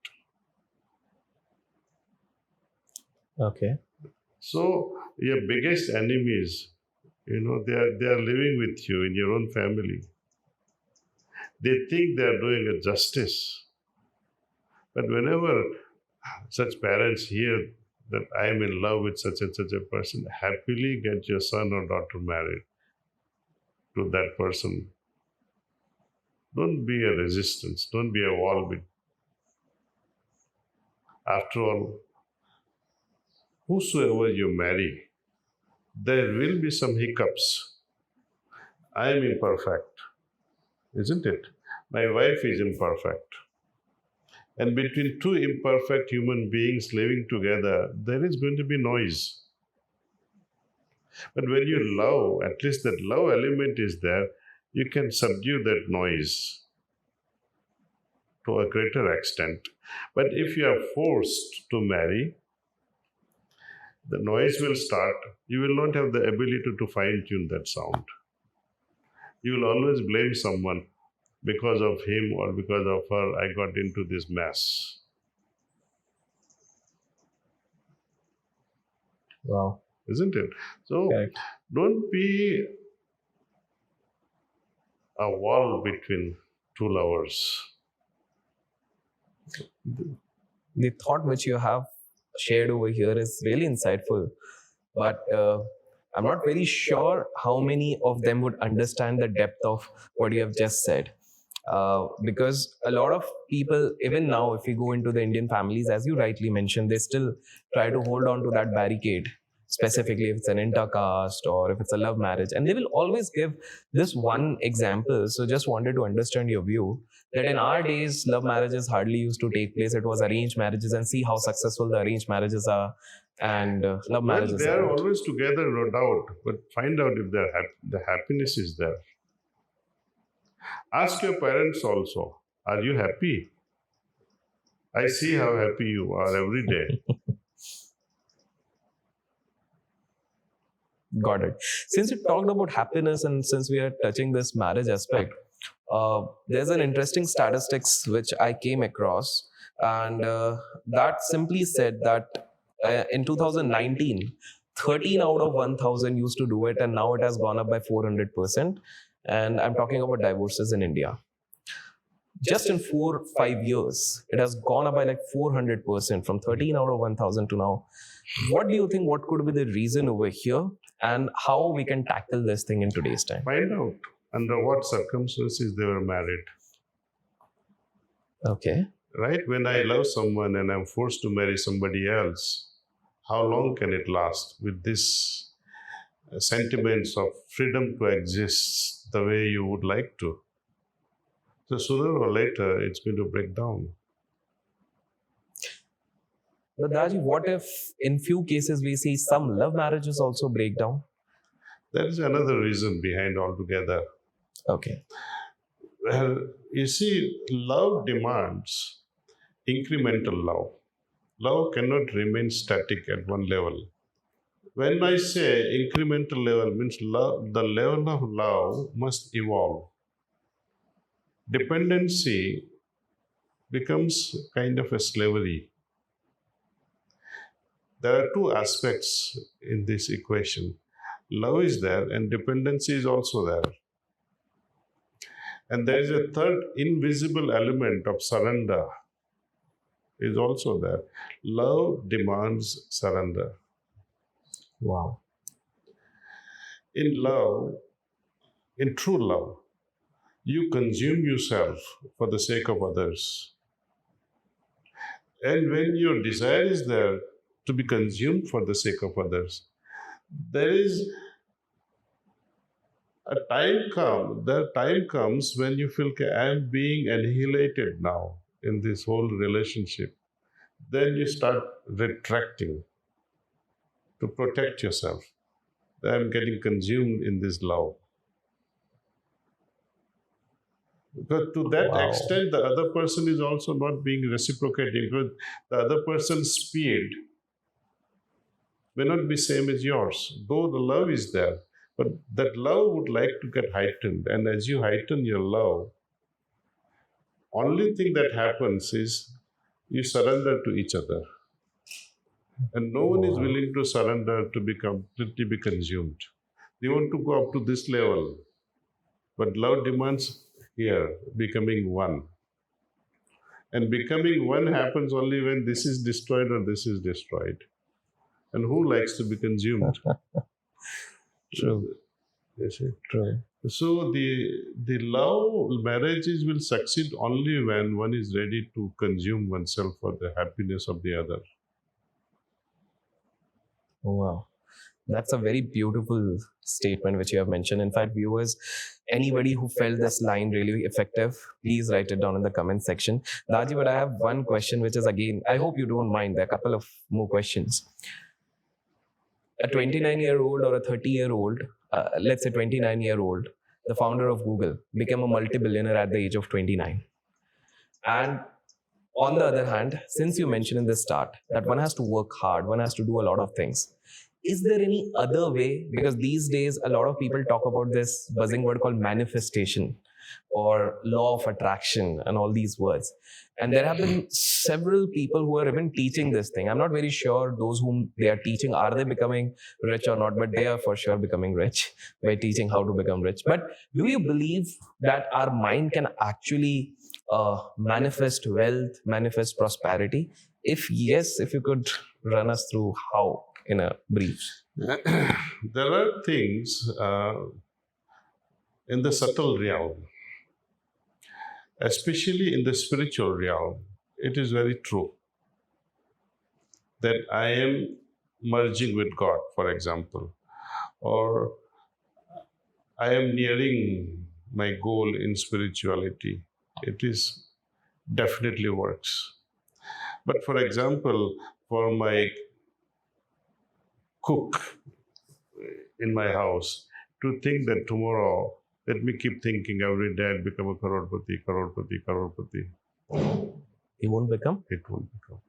Okay. So your biggest enemies, they are living with you in your own family. They think they are doing a justice. But whenever such parents hear that I am in love with such and such a person, happily get your son or daughter married to that person. Don't be a resistance. Don't be a wall. After all, whosoever you marry, there will be some hiccups. I am imperfect, isn't it? My wife is imperfect. And between two imperfect human beings living together, there is going to be noise. But when you love, at least that love element is there, you can subdue that noise to a greater extent. But if you are forced to marry, the noise will start. You will not have the ability to fine tune that sound. You will always blame someone. Because of him or because of her, I got into this mess. Wow. Isn't it? So Correct. don't be a wall between two lovers. The thought which you have shared over here is really insightful, but I'm not very sure how many of them would understand the depth of what you have just said. Because a lot of people, even now, if you go into the Indian families, as you rightly mentioned, they still try to hold on to that barricade, specifically if it's an intercaste or if it's a love marriage. And they will always give this one example. So just wanted to understand your view that in our days, love marriages hardly used to take place. It was arranged marriages, and see how successful the arranged marriages are and love Well, marriages they are are. always together, no doubt, but find out if the happiness is there. Ask your parents also, are you happy? I see how happy you are every day. Got it. Since you talked about happiness and since we are touching this marriage aspect, there's an interesting statistics which I came across, and that simply said that in 2019, 13 out of 1,000 used to do it, and now it has gone up by 400%. And I'm talking about divorces in India. Just in 4 5 years, it has gone up by like 400% from 13 out of 1,000 to now. What do you think? What could be the reason over here, and how we can tackle this thing in today's time? Find out under what circumstances they were married. Okay. Right? When I love someone and I'm forced to marry somebody else, how long can it last with this sentiments of freedom to exist the way you would like to? So sooner or later, it's going to break down. But Daji, what if in few cases we see some love marriages also break down? There is another reason behind altogether. Okay. Well, you see, love demands incremental love. Love cannot remain static at one level. When I say incremental level, means love, the level of love must evolve. Dependency becomes kind of a slavery. There are two aspects in this equation. Love is there and dependency is also there. And there is a third invisible element of surrender is also there. Love demands surrender. Wow. In love, in true love, you consume yourself for the sake of others. And when your desire is there to be consumed for the sake of others, there is time comes when you feel I am being annihilated now in this whole relationship. Then you start retracting to protect yourself. I am getting consumed in this love. Because to that Wow. extent, the other person is also not being reciprocating, because the other person's speed may not be same as yours, though the love is there. But that love would like to get heightened. And as you heighten your love, only thing that happens is you surrender to each other. And no one is willing to surrender to be completely be consumed. They want to go up to this level. But love demands here becoming one. And becoming one happens only when this is destroyed or this is destroyed. And who likes to be consumed? True. You see? True. So the love marriages will succeed only when one is ready to consume oneself for the happiness of the other. Wow. That's a very beautiful statement which you have mentioned. In fact, viewers, anybody who felt this line really effective, please write it down in the comment section. Daaji, but I have one question, which is again, I hope you don't mind. There are a couple of more questions. A 29-year-old or a 30-year-old, let's say 29-year-old, the founder of Google, became a multi-billionaire at the age of 29. And on the other hand, since you mentioned in the start that one has to work hard, one has to do a lot of things, is there any other way? Because these days, a lot of people talk about this buzzing word called manifestation or law of attraction and all these words. And there have been several people who are even teaching this thing. I'm not very sure those whom they are teaching, are they becoming rich or not, but they are for sure becoming rich by teaching how to become rich. But do you believe that our mind can actually manifest wealth, manifest prosperity? If yes, if you could run us through how in a brief. There are things in the subtle realm, especially in the spiritual realm. It is very true that I am merging with God, for example, or I am nearing my goal in spirituality. It is definitely works. But for example, for my cook in my house to think that tomorrow, let me keep thinking every day I'll become a crorepati, crorepati, crorepati. He won't become? It won't become.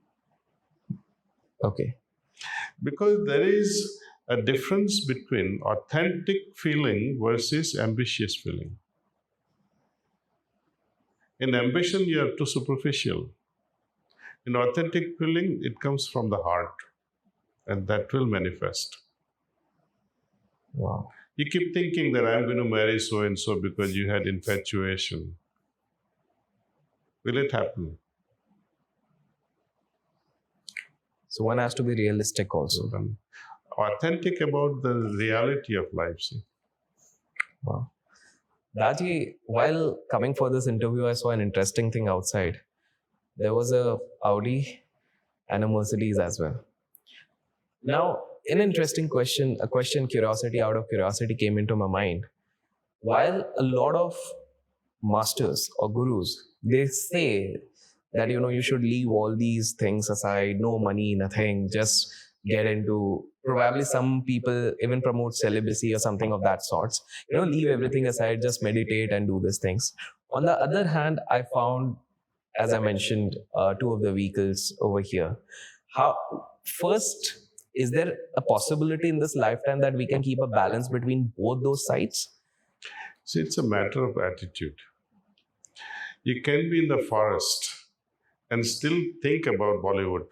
Okay. Because there is a difference between authentic feeling versus ambitious feeling. In ambition, you are too superficial. In authentic feeling, it comes from the heart, and that will manifest. Wow. You keep thinking that I'm going to marry so and so because you had infatuation. Will it happen? So one has to be realistic also. Authentic about the reality of life. See? Wow. Daaji, while coming for this interview, I saw an interesting thing outside. There was a Audi and a Mercedes as well. Now, an interesting question, curiosity out of curiosity came into my mind. While a lot of masters or gurus, they say that, you should leave all these things aside, no money, nothing, just get into, probably some people even promote celibacy or something of that sorts. Leave everything aside, just meditate and do these things. On the other hand, I found, as I mentioned, two of the vehicles over here. First, is there a possibility in this lifetime that we can keep a balance between both those sides? See, it's a matter of attitude. You can be in the forest and still think about Bollywood.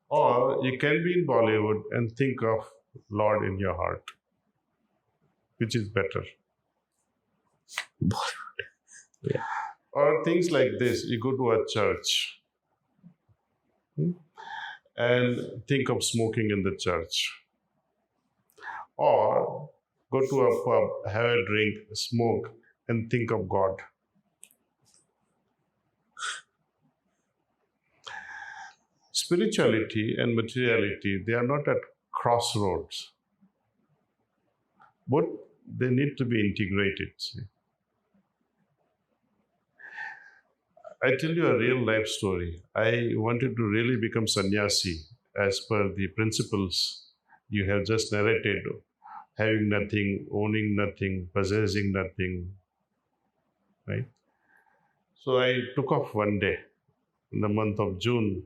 Or you can be in Bollywood and think of Lord in your heart. Which is better? Bollywood. Yeah. Or things like this, you go to a church and think of smoking in the church. Or go to a pub, have a drink, smoke, and think of God. Spirituality and materiality, they are not at crossroads. But they need to be integrated. See? I tell you a real life story. I wanted to really become sannyasi as per the principles you have just narrated having nothing, owning nothing, possessing nothing, right? So I took off one day in the month of June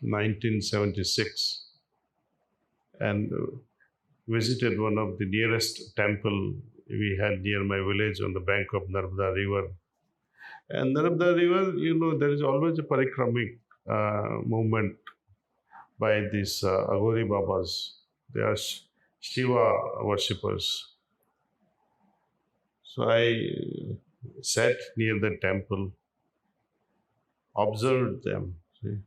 1976 and visited one of the nearest temple we had near my village on the bank of Narmada River. And Narmada River, there is always a parikramic movement by these Aghori Babas. They are Shiva worshippers. So I sat near the temple, observed them. See.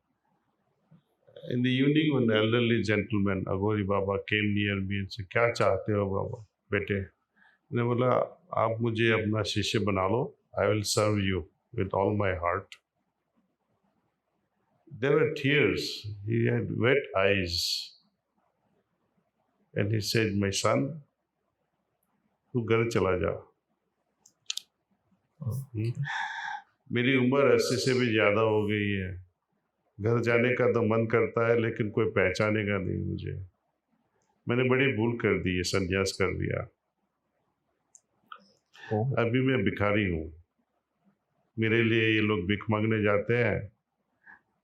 In the evening, one elderly gentleman, Aghori Baba, came near me and said, "क्या चाहते हो बाबा बेटे?" मैंने बोला, "आप मुझे अपना शिष्य बना लो. I will serve you with all my heart." There were tears. He had wet eyes. And he said, "My son, तू घर चला जा." मेरी उम्र 80 से भी ज़्यादा हो गई है. घर जाने का तो मन करता है, लेकिन कोई पहचानेगा नहीं मुझे. मैंने बड़ी भूल कर दी, ये संन्यास कर दिया. अभी मैं भिखारी हूँ. मेरे लिए ये लोग भिख मांगने जाते हैं,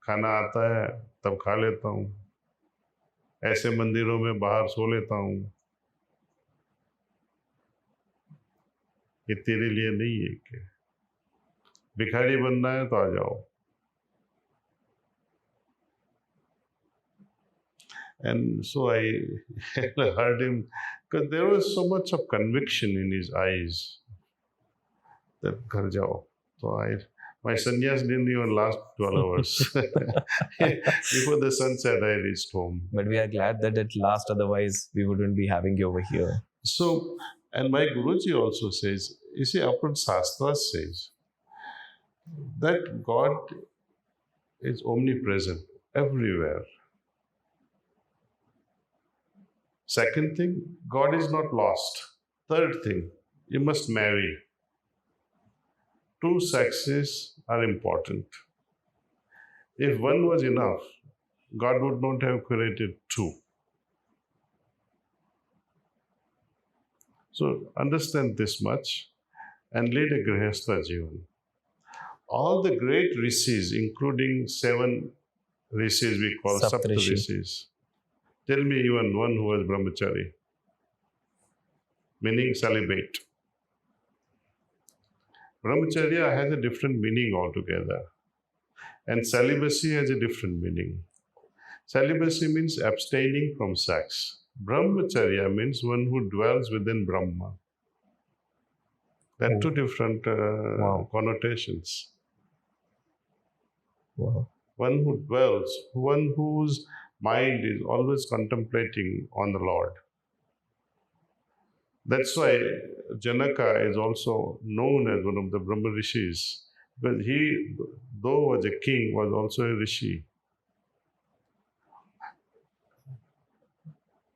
खाना आता है तब खा लेता हूँ. ऐसे मंदिरों में बाहर सो लेता हूँ. ये तेरे लिए नहीं है कि भिखारी बनना है तो आ जाओ. And so I heard him, because there was so much of conviction in his eyes that घर जाओ. So my sannyas didn't even last 12 hours. Before the sun set, I reached home. But we are glad that it lasts, otherwise we wouldn't be having you over here. So, and my Guruji also says, you see, upon Shastra says that God is omnipresent everywhere. Second thing, God is not lost. Third thing, you must marry. Two sexes are important. If one was enough, God would not have created two. So understand this much and lead a grihastha jivan. All the great rishis, including 7 rishis we call Sapta rishis. Tell me even one who was brahmachari, meaning celibate. Brahmacharya has a different meaning altogether, and celibacy has a different meaning. Celibacy means abstaining from sex. Brahmacharya means one who dwells within Brahma. There are two different connotations. Wow. One who dwells, one whose mind is always contemplating on the Lord. That's why Janaka is also known as one of the Brahma Rishis, because he, though was a king, was also a Rishi.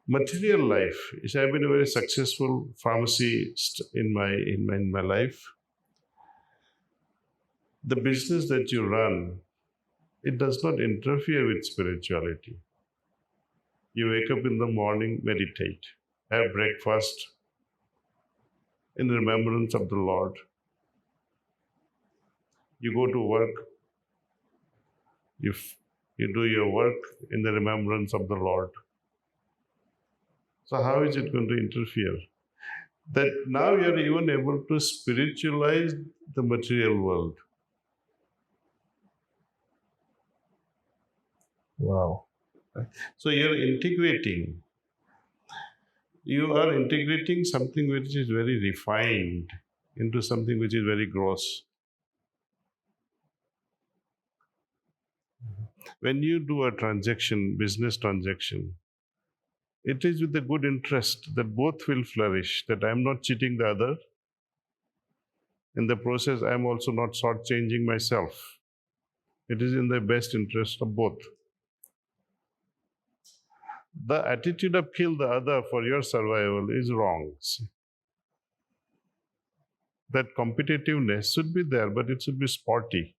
Material life, I've been a very successful pharmacist in my life. The business that you run, it does not interfere with spirituality. You wake up in the morning, meditate, have breakfast in remembrance of the Lord. You go to work, you do your work in the remembrance of the Lord. So how is it going to interfere? That now you are even able to spiritualize the material world. Wow. So you are integrating something which is very refined into something which is very gross. When you do a transaction, business transaction, it is with a good interest that both will flourish, that I am not cheating the other. In the process, I am also not shortchanging myself. It is in the best interest of both. The attitude of kill the other for your survival is wrong. That competitiveness should be there, but it should be sporty,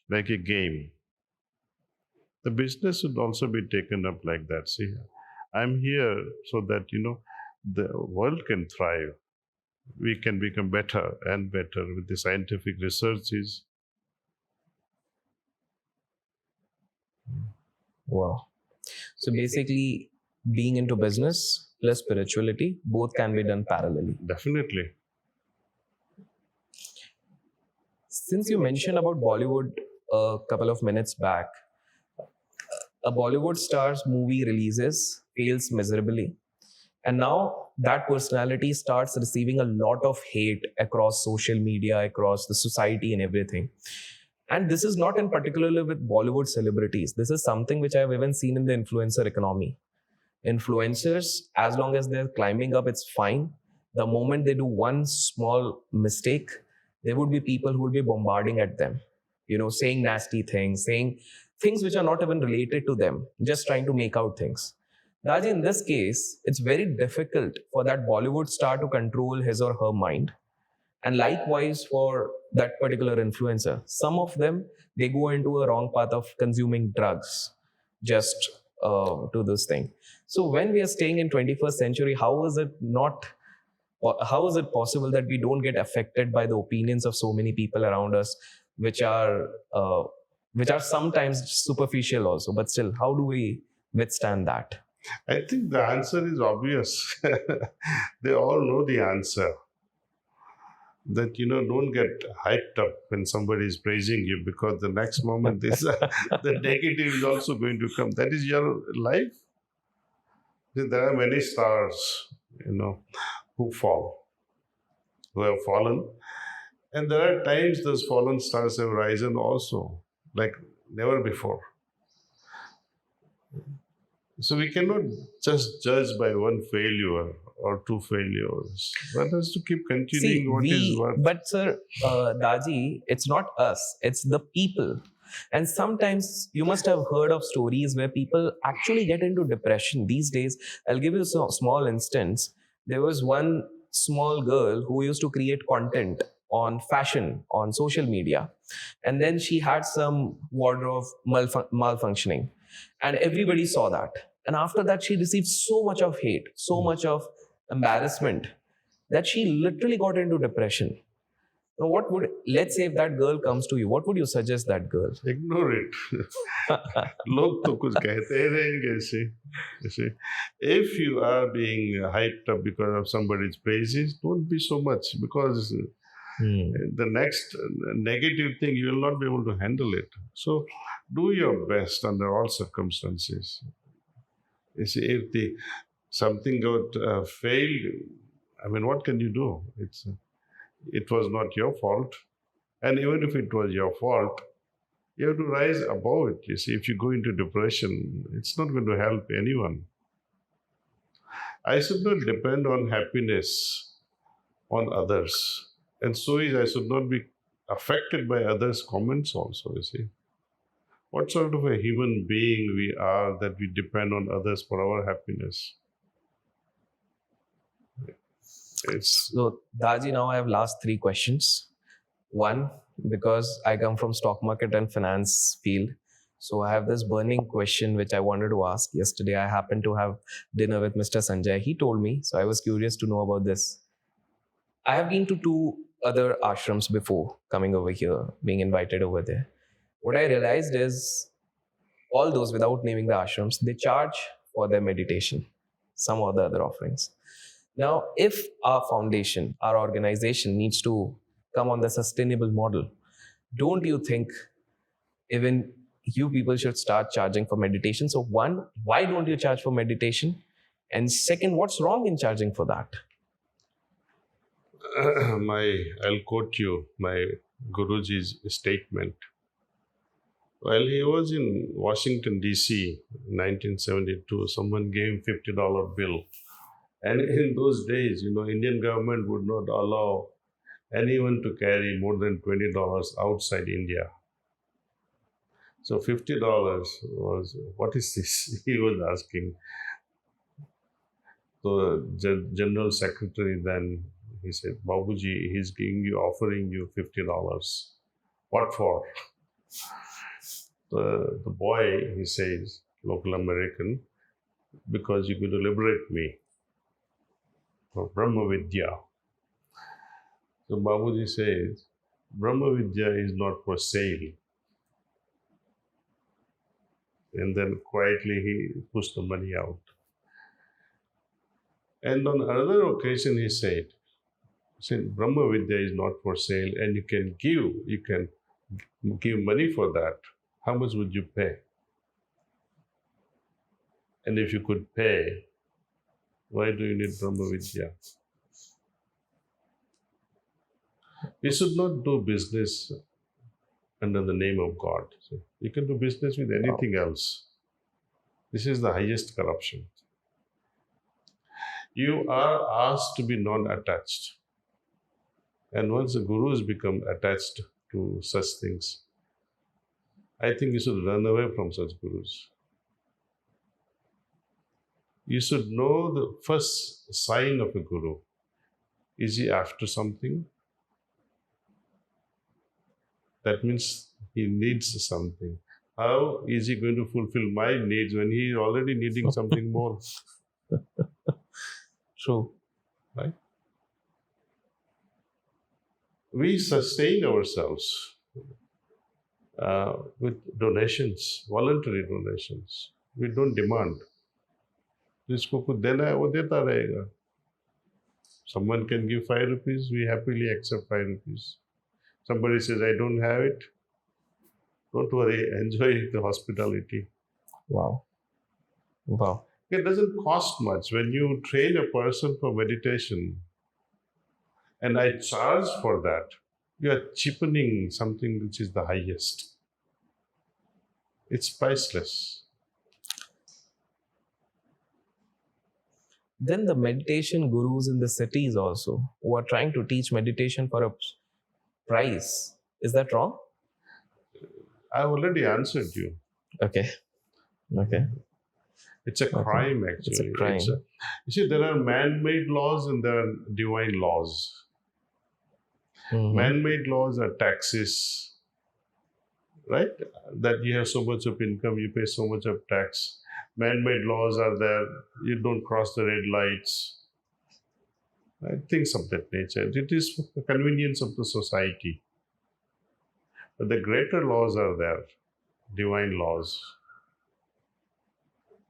like a game. The business should also be taken up like that. See, I'm here so that, the world can thrive. We can become better and better with the scientific researches. Wow. So basically, being into business plus spirituality, both can be done parallelly. Definitely. Since you mentioned about Bollywood a couple of minutes back, a Bollywood star's movie releases, fails miserably. And now that personality starts receiving a lot of hate across social media, across the society, and everything. And this is not in particular with Bollywood celebrities. This is something which I've even seen in the influencer economy. Influencers, as long as they're climbing up, it's fine. The moment they do one small mistake, there would be people who will be bombarding at them, saying nasty things, saying things which are not even related to them, just trying to make out things. Daaji, in this case, it's very difficult for that Bollywood star to control his or her mind. And likewise for that particular influencer. Some of them, they go into a wrong path of consuming drugs just to this thing. So when we are staying in 21st century, how is it possible that we don't get affected by the opinions of so many people around us, which are sometimes superficial also, but still, how do we withstand that? I think the answer is obvious. They all know the answer. That don't get hyped up when somebody is praising you, because the next moment the negative is also going to come. That is your life. There are many stars, who have fallen, and there are times those fallen stars have risen also, like never before. So we cannot just judge by one failure or two failures. One has to keep continuing. But sir, Daaji, it's not us, it's the people. And sometimes you must have heard of stories where people actually get into depression these days. I'll give you a small instance. There was one small girl who used to create content on fashion on social media. And then she had some wardrobe malfunctioning. And everybody saw that. And after that, she received so much of hate, so much of embarrassment, that she literally got into depression. Now, let's say if that girl comes to you, what would you suggest that girl? Ignore it. लोग तो कुछ कहते ही रहेंगे ऐसे. If you are being hyped up because of somebody's praises, don't be so much, because the next negative thing, you will not be able to handle it. So do your best under all circumstances. You see, if something got failed, I mean, what can you do? It was not your fault. And even if it was your fault, you have to rise above it. You see, if you go into depression, it's not going to help anyone. I should not depend on happiness on others. And so I should not be affected by others' comments also, you see. What sort of a human being we are that we depend on others for our happiness? So, Daaji, now I have last three questions. One, because I come from stock market and finance field, so I have this burning question which I wanted to ask. Yesterday, I happened to have dinner with Mr. Sanjay. He told me, so I was curious to know about this. I have been to 2 other ashrams before coming over here, being invited over there. What I realized is all those, without naming the ashrams, they charge for their meditation, some or the other offerings. Now, if our foundation, our organization needs to come on the sustainable model, don't you think even you people should start charging for meditation? So one, why don't you charge for meditation? And second, what's wrong in charging for that? I'll quote you my Guruji's statement. While he was in Washington, D.C. in 1972, someone gave him $50 bill. And in those days, Indian government would not allow anyone to carry more than $20 outside India. So $50 was, what is this? He was asking. So the General Secretary then, he said, Babuji, he's offering you $50. What for? The boy, he says, local American, because you're going to liberate me. or Brahma Vidya. So Babuji says, Brahma Vidya is not for sale. And then quietly he pushed the money out. And on another occasion he said, Brahma Vidya is not for sale and you can give money for that. How much would you pay? And if you could pay, why do you need Brahma Vidya? You should not do business under the name of God. So you can do business with anything else. This is the highest corruption. You are asked to be non-attached. And once the gurus become attached to such things, I think you should run away from such gurus. You should know the first sign of a guru. Is he after something? That means he needs something. How is he going to fulfill my needs when he is already needing something more? True. Right? We sustain ourselves with donations, voluntary donations. We don't demand. जिसको कुछ देना है वो देता रहेगा. Someone can give 5 rupees, we happily accept 5 rupees. Somebody says, I don't have it. Don't worry, enjoy the hospitality. Wow. Wow. It doesn't cost much. When you train a person for meditation, and I charge for that, you are cheapening something which is the highest. It's priceless. Then the meditation gurus in the cities also, who are trying to teach meditation for a price. Is that wrong? I've already answered you. Okay. It's a crime, actually. It's a crime. You see, there are man-made laws and there are divine laws. Mm-hmm. Man-made laws are taxes, right? That you have so much of income, you pay so much of tax. Man-made laws are there, you don't cross the red lights, right? Things of that nature. It is for the convenience of the society. But the greater laws are there, divine laws,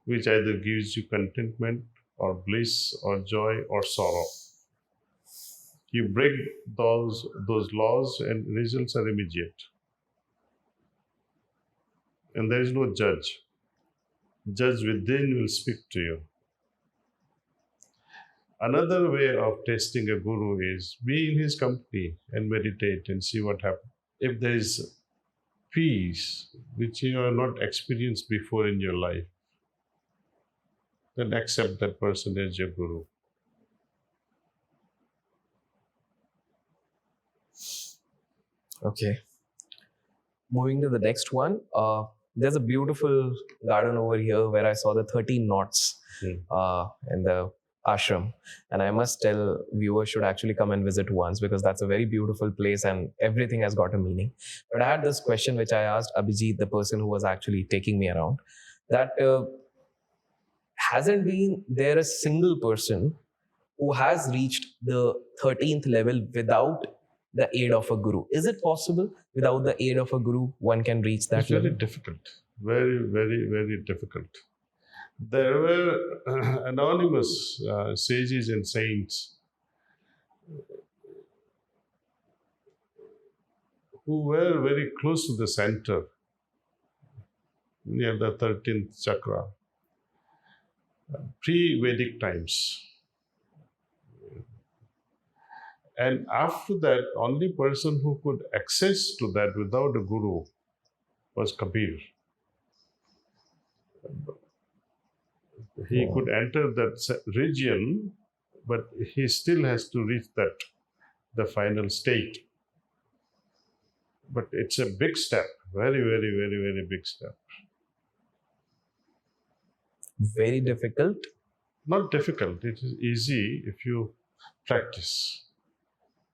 which either gives you contentment or bliss or joy or sorrow. You break those laws and results are immediate. And there is no judge. Judge within will speak to you. Another way of testing a guru is be in his company and meditate and see what happens. If there is peace which you have not experienced before in your life, then accept that person as your guru. Okay. Moving to the next one. There's a beautiful garden over here where I saw the 13 knots in the ashram. And I must tell viewers should actually come and visit once because that's a very beautiful place and everything has got a meaning. But I had this question which I asked Abhijit, the person who was actually taking me around, that hasn't been there a single person who has reached the 13th level without the aid of a guru. Is it possible without the aid of a guru one can reach that level? Very difficult. Very, very, very difficult. There were anonymous sages and saints who were very close to the center, near the 13th chakra, pre-Vedic times. And after that, only person who could access to that without a guru was Kabir. He could enter that region, but he still has to reach that, the final state. But it's a big step, very, very, very, very big step. Very difficult? Not difficult, it is easy if you practice.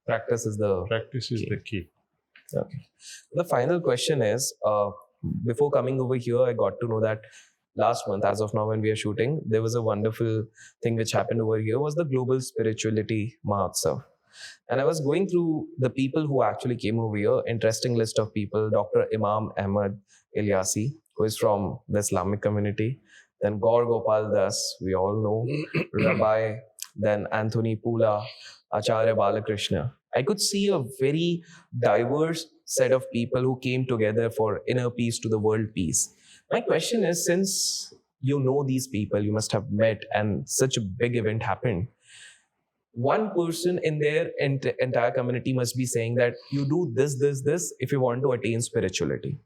Practice is the key. Okay. The final question is, before coming over here, I got to know that last month, as of now when we are shooting, there was a wonderful thing which happened over here, was the Global Spirituality Mahotsav. And I was going through the people who actually came over here. Interesting list of people: Dr. Imam Ahmad Ilyasi, who is from the Islamic community. Then Gaur Gopal Das, we all know, Rabbi. Then Anthony Pula, Acharya Balakrishna. I could see a very diverse set of people who came together for inner peace to the world peace. My question is, since you know these people, you must have met, and such a big event happened, one person in their entire community must be saying that you do this if you want to attain spirituality.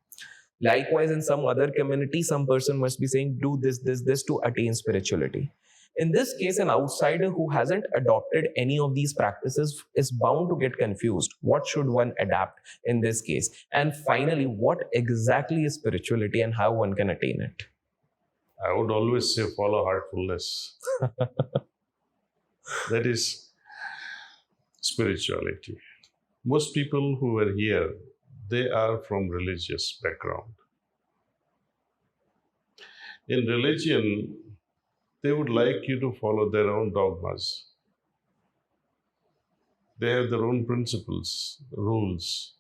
Likewise, in some other community, some person must be saying do this to attain spirituality. In this case, an outsider who hasn't adopted any of these practices is bound to get confused. What should one adapt in this case? And finally, what exactly is spirituality and how one can attain it? I would always say follow heartfulness. That is spirituality. Most people who are here, they are from religious background. In religion, they would like you to follow their own dogmas. They have their own principles, rules,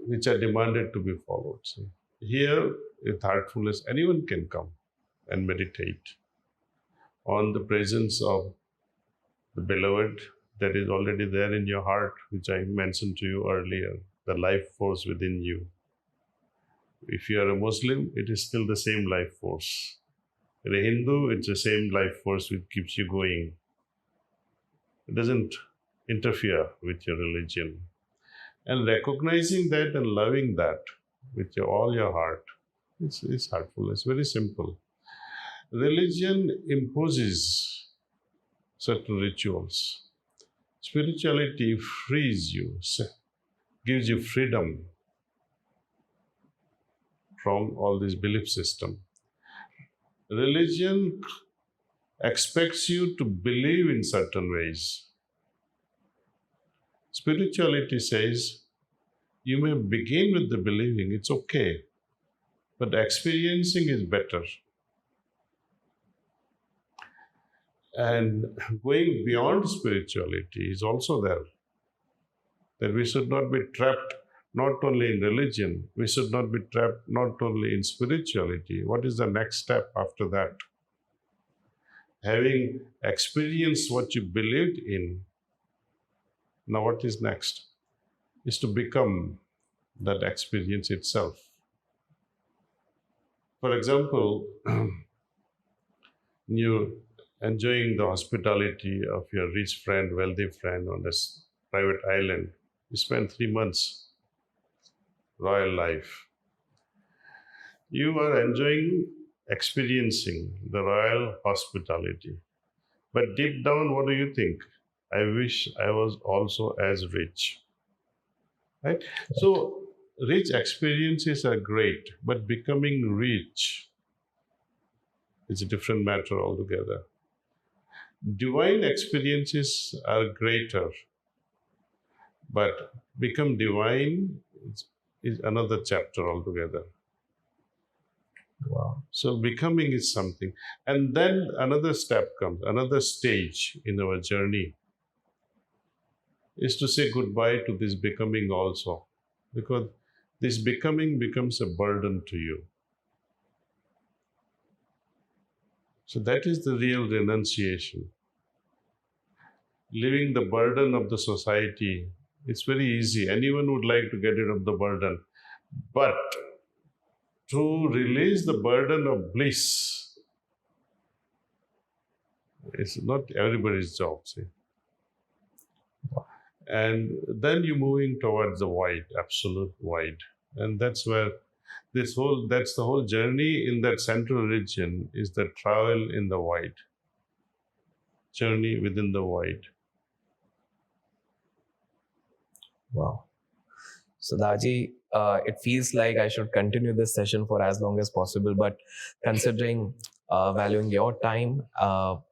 which are demanded to be followed. See, here, with heartfulness, anyone can come and meditate on the presence of the beloved that is already there in your heart, which I mentioned to you earlier, the life force within you. If you are a Muslim, it is still the same life force. If you're a Hindu, it's the same life force which keeps you going. It doesn't interfere with your religion. And recognizing that and loving that with all your heart, it's heartful. It's very simple. Religion imposes certain rituals. Spirituality frees you, gives you freedom from all this belief system. Religion expects you to believe in certain ways. Spirituality says you may begin with the believing, it's okay, but experiencing is better. And going beyond spirituality is also there. That we should not be trapped not only in religion, we should not be trapped not only in spirituality. What is the next step after that? Having experienced what you believed in, now what is next? Is to become that experience itself. For example, you enjoying the hospitality of your rich friend, wealthy friend on this private island. You spend 3 months, royal life. You are enjoying, experiencing the royal hospitality. But deep down, what do you think? I wish I was also as rich. Right? So, rich experiences are great, but becoming rich is a different matter altogether. Divine experiences are greater, but become divine is another chapter altogether. Wow. So becoming is something. And then another step comes, another stage in our journey is to say goodbye to this becoming also, because this becoming becomes a burden to you. So that is the real renunciation. Leaving the burden of the society, it's very easy. Anyone would like to get rid of the burden. But to release the burden of bliss, it's not everybody's job, see. And then you're moving towards the void, absolute void. And that's where that's the whole journey in that central region is the travel in the void. Journey within the void. Wow. So Daaji, it feels like I should continue this session for as long as possible, but considering valuing your time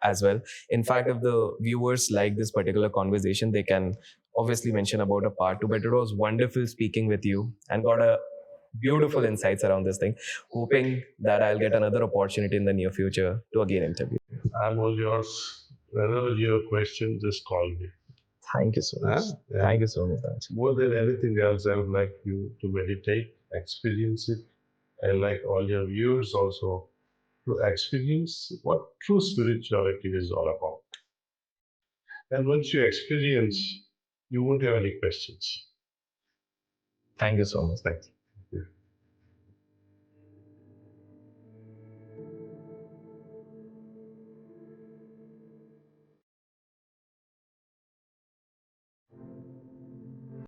as well. In fact, if the viewers like this particular conversation, they can obviously mention about a part 2, but it was wonderful speaking with you and got a beautiful insights around this thing. Hoping that I'll get another opportunity in the near future to again interview. I'm all yours. Whenever you have questions, just call me. Thank you so much. Yeah. Thank you so much. Daaji. More than anything else, I would like you to meditate, experience it. I like all your viewers also to experience what true spirituality is all about. And once you experience, you won't have any questions. Thank you so much. Thank you.